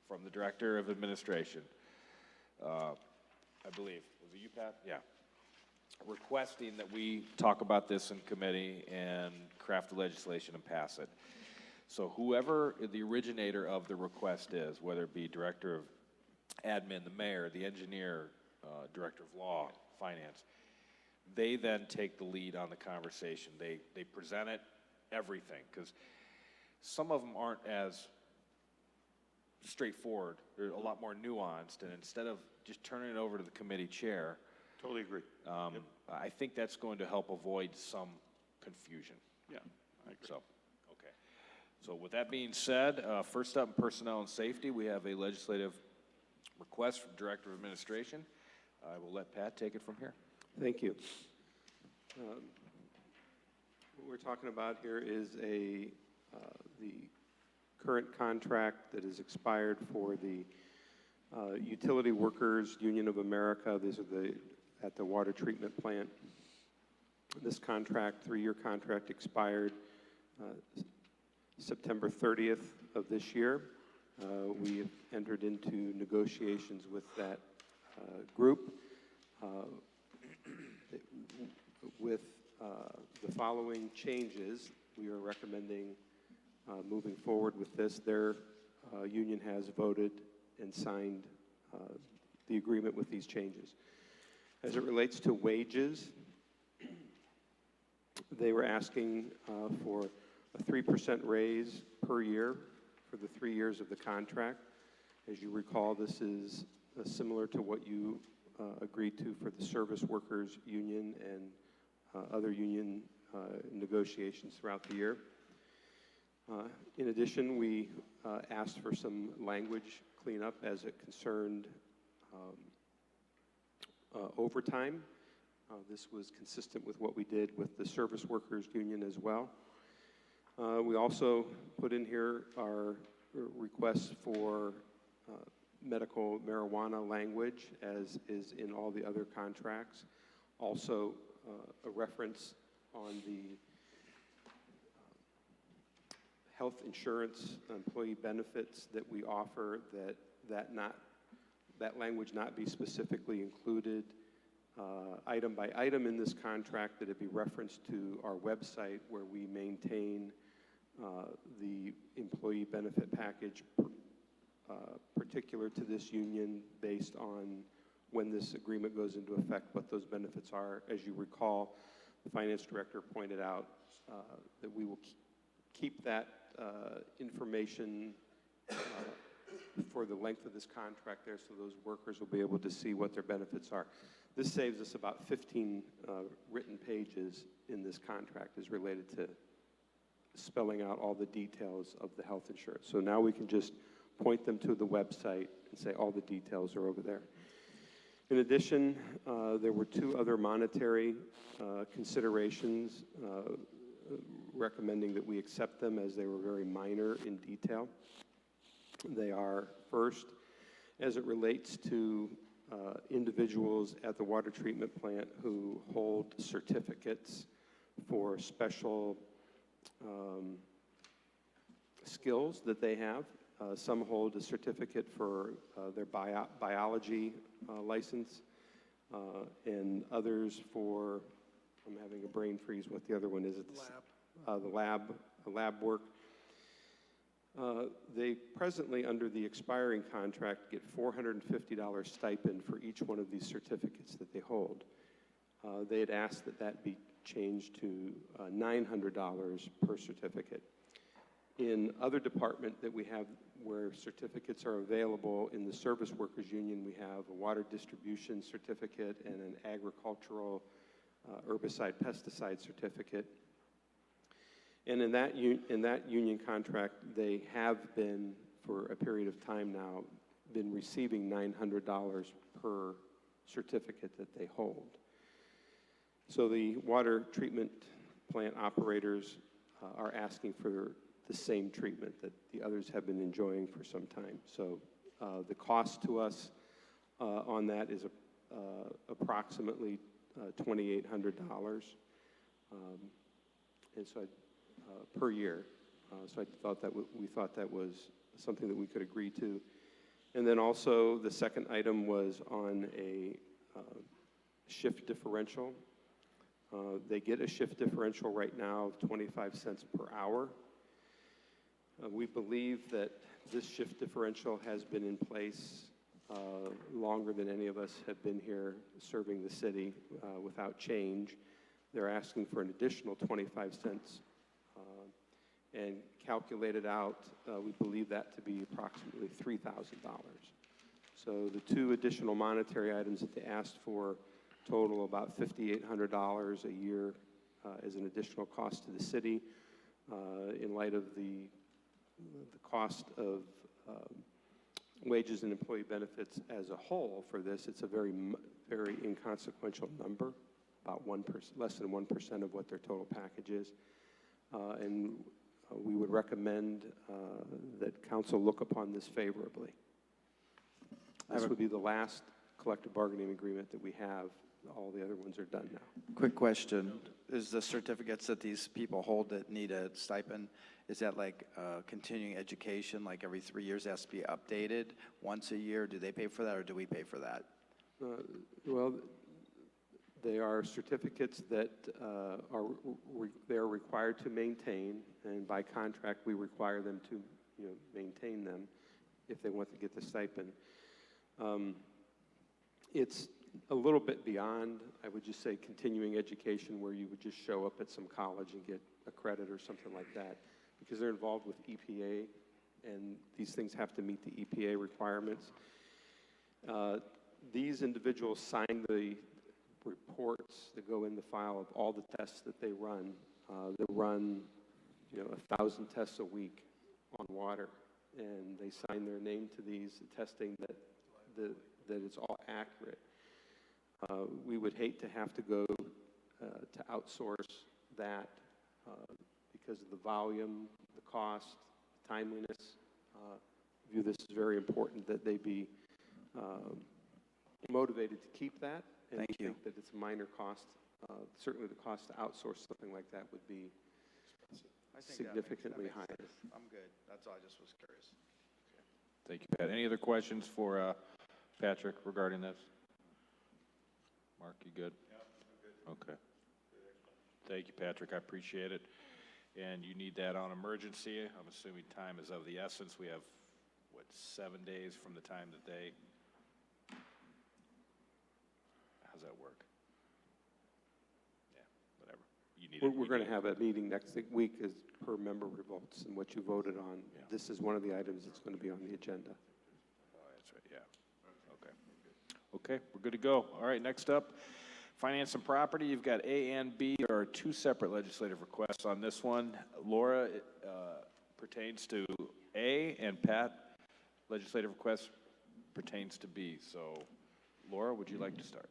from the Director of Administration, I believe. Was it you, Pat? Yeah. Requesting that we talk about this in committee and craft the legislation and pass it. So whoever the originator of the request is, whether it be Director of Admin, the mayor, the engineer, Director of Law, Finance, They then take the lead on the conversation. They present it, everything, because some of them aren't as straightforward. They're a lot more nuanced, and instead of just turning it over to the committee chair, Totally agree. I think that's going to help avoid some confusion. Yeah, I agree. So, okay. So with that being said, first up in Personnel and Safety, we have a legislative request from Director of Administration. I will let Pat take it from here. Thank you. What we're talking about here is the current contract that is expired for the Utility Workers Union of America. These are at the water treatment plant. This contract, 3-year contract, expired September 30th of this year. We have entered into negotiations with that group with the following changes. We are recommending moving forward with this. Their union has voted and signed the agreement with these changes. As it relates to wages, they were asking for a 3% raise per year for the 3 years of the contract. As you recall, this is similar to what you agreed to for the Service Workers Union and other union negotiations throughout the year. In addition, we asked for some language cleanup as it concerned overtime. This was consistent with what we did with the Service Workers Union as well. We also put in here our requests for medical marijuana language, as is in all the other contracts. Also, a reference on the health insurance employee benefits that we offer, that language not be specifically included item by item in this contract, that it be referenced to our website where we maintain the employee benefit package particular to this union based on when this agreement goes into effect, what those benefits are. As you recall, the finance director pointed out that we will keep that information for the length of this contract there, so those workers will be able to see what their benefits are. This saves us about 15 written pages in this contract is related to spelling out all the details of the health insurance. So now we can just point them to the website and say all the details are over there. In addition, there were 2 other monetary considerations, recommending that we accept them as they were very minor in detail. They are, first, as it relates to individuals at the water treatment plant who hold certificates for special skills that they have. Some hold a certificate for their biology license, and others for, I'm having a brain freeze, what the other one is. The lab work. They presently, under the expiring contract, get $450 stipend for each one of these certificates that they hold. They had asked that that be changed to $900 per certificate. In other department that we have where certificates are available in the Service Workers Union, we have a water distribution certificate and an agricultural herbicide pesticide certificate. And in that union contract, they have been, for a period of time now, been receiving $900 per certificate that they hold. So the water treatment plant operators are asking for the same treatment that the others have been enjoying for some time. So the cost to us on that is approximately $2,800, and so per year. So we thought that was something that we could agree to. And then also the second item was on a shift differential. They get a shift differential right now of 25 cents per hour. We believe that this shift differential has been in place longer than any of us have been here serving the city without change. They're asking for an additional 25 cents and calculated out, we believe that to be approximately $3,000. So the two additional monetary items that they asked for total about $5,800 a year as an additional cost to the city. In light of the cost of wages and employee benefits as a whole for this, it's a very inconsequential number, about 1%, less than 1% of what their total package is. And we would recommend that council look upon this favorably. This would be the last collective bargaining agreement that we have. All the other ones are done now. Quick question. Is the certificates that these people hold that need a stipend, is that like continuing education, like every 3 years has to be updated once a year? Do they pay for that or do we pay for that? Well, they are certificates that they are required to maintain, and by contract we require them to maintain them if they want to get the stipend. It's a little bit beyond, I would just say, continuing education where you would just show up at some college and get a credit or something like that, because they're involved with EPA, and these things have to meet the EPA requirements. These individuals sign the reports that go in the file of all the tests that they run. They run, 1,000 tests a week on water, and they sign their name to these, attesting that it's all accurate. We would hate to have to go to outsource that because of the volume, the cost, the timeliness. I view this as very important that they be motivated to keep that. And Thank you. think that it's a minor cost. Certainly the cost to outsource something like that would be significantly higher. I'm good. That's all. I just was curious. Thank you, Pat. Any other questions for Patrick regarding this? Mark, you good? Yeah, I'm good. Okay. Thank you, Patrick. I appreciate it. And you need that on emergency. I'm assuming time is of the essence. We have, 7 days from the time that they... How's that work? Yeah, whatever. You need We're going to have a meeting next week as per member revolts and what you voted on. Yeah. This is one of the items that's going to be on the agenda. Oh, that's right, yeah. Okay. Okay, we're good to go. All right, next up, finance and property. You've got A and B. There are two separate legislative requests on this one. Laura, it pertains to A, and Pat, legislative request pertains to B. So, Laura, would you like to start?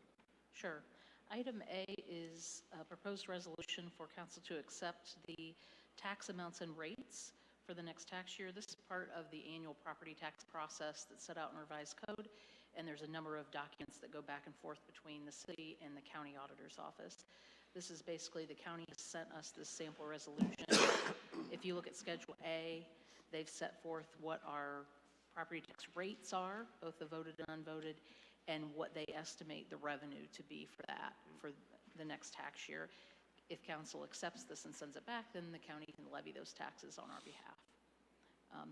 Sure. Item A is a proposed resolution for council to accept the tax amounts and rates for the next tax year. This is part of the annual property tax process that's set out in revised code, and there's a number of documents that go back and forth between the city and the county auditor's office. This is basically, the county has sent us this sample resolution. If you look at Schedule A, they've set forth what our property tax rates are, both the voted and unvoted, and what they estimate the revenue to be for that, for the next tax year. If council accepts this and sends it back, then the county can levy those taxes on our behalf.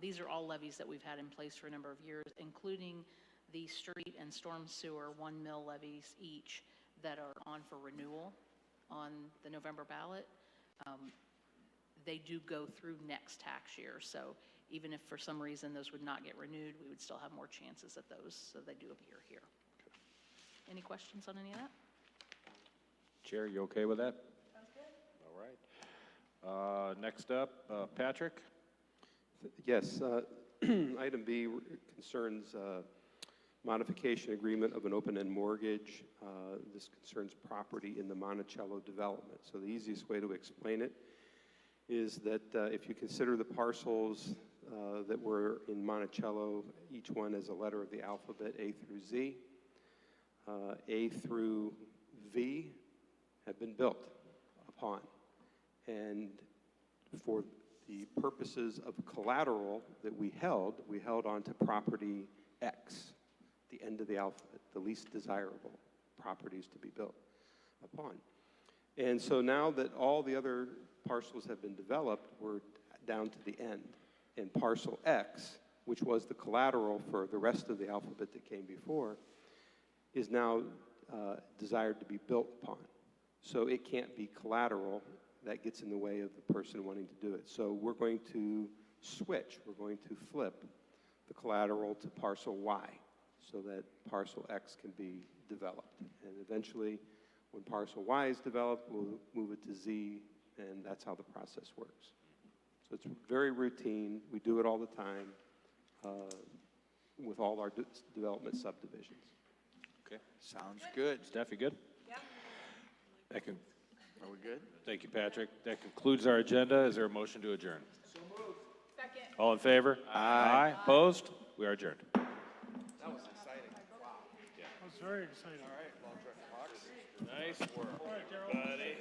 These are all levies that we've had in place for a number of years, including the street and storm sewer 1 mil levies each that are on for renewal on the November ballot. They do go through next tax year, so even if for some reason those would not get renewed, we would still have more chances at those, so they do appear here. Any questions on any of that? Chair, you okay with that? Sounds good. All right. Next up, Patrick. Yes, item B concerns modification agreement of an open-end mortgage. This concerns property in the Monticello development. So the easiest way to explain it is that if you consider the parcels that were in Monticello, each one has a letter of the alphabet A through Z. A through V have been built upon. And for the purposes of collateral that we held onto property X, the end of the alphabet, the least desirable properties to be built upon. And so now that all the other parcels have been developed, we're down to the end. And parcel X which was the collateral for the rest of the alphabet that came before, is now desired to be built upon. So it can't be collateral that gets in the way of the person wanting to do it. So we're going to switch, we're going to flip the collateral to parcel Y so that parcel X can be developed. And eventually, when parcel Y is developed, we'll move it to Z, and that's how the process works. So it's very routine. We do it all the time with all our development subdivisions. Okay. Sounds good. Steph, you good? Yeah. That can, Are we good? thank you, Patrick. That concludes our agenda. Is there a motion to adjourn? Second. All in favor? Aye. Opposed? We are adjourned. That was exciting. Wow. That was very exciting. All right, well, Fox. Nice work, buddy.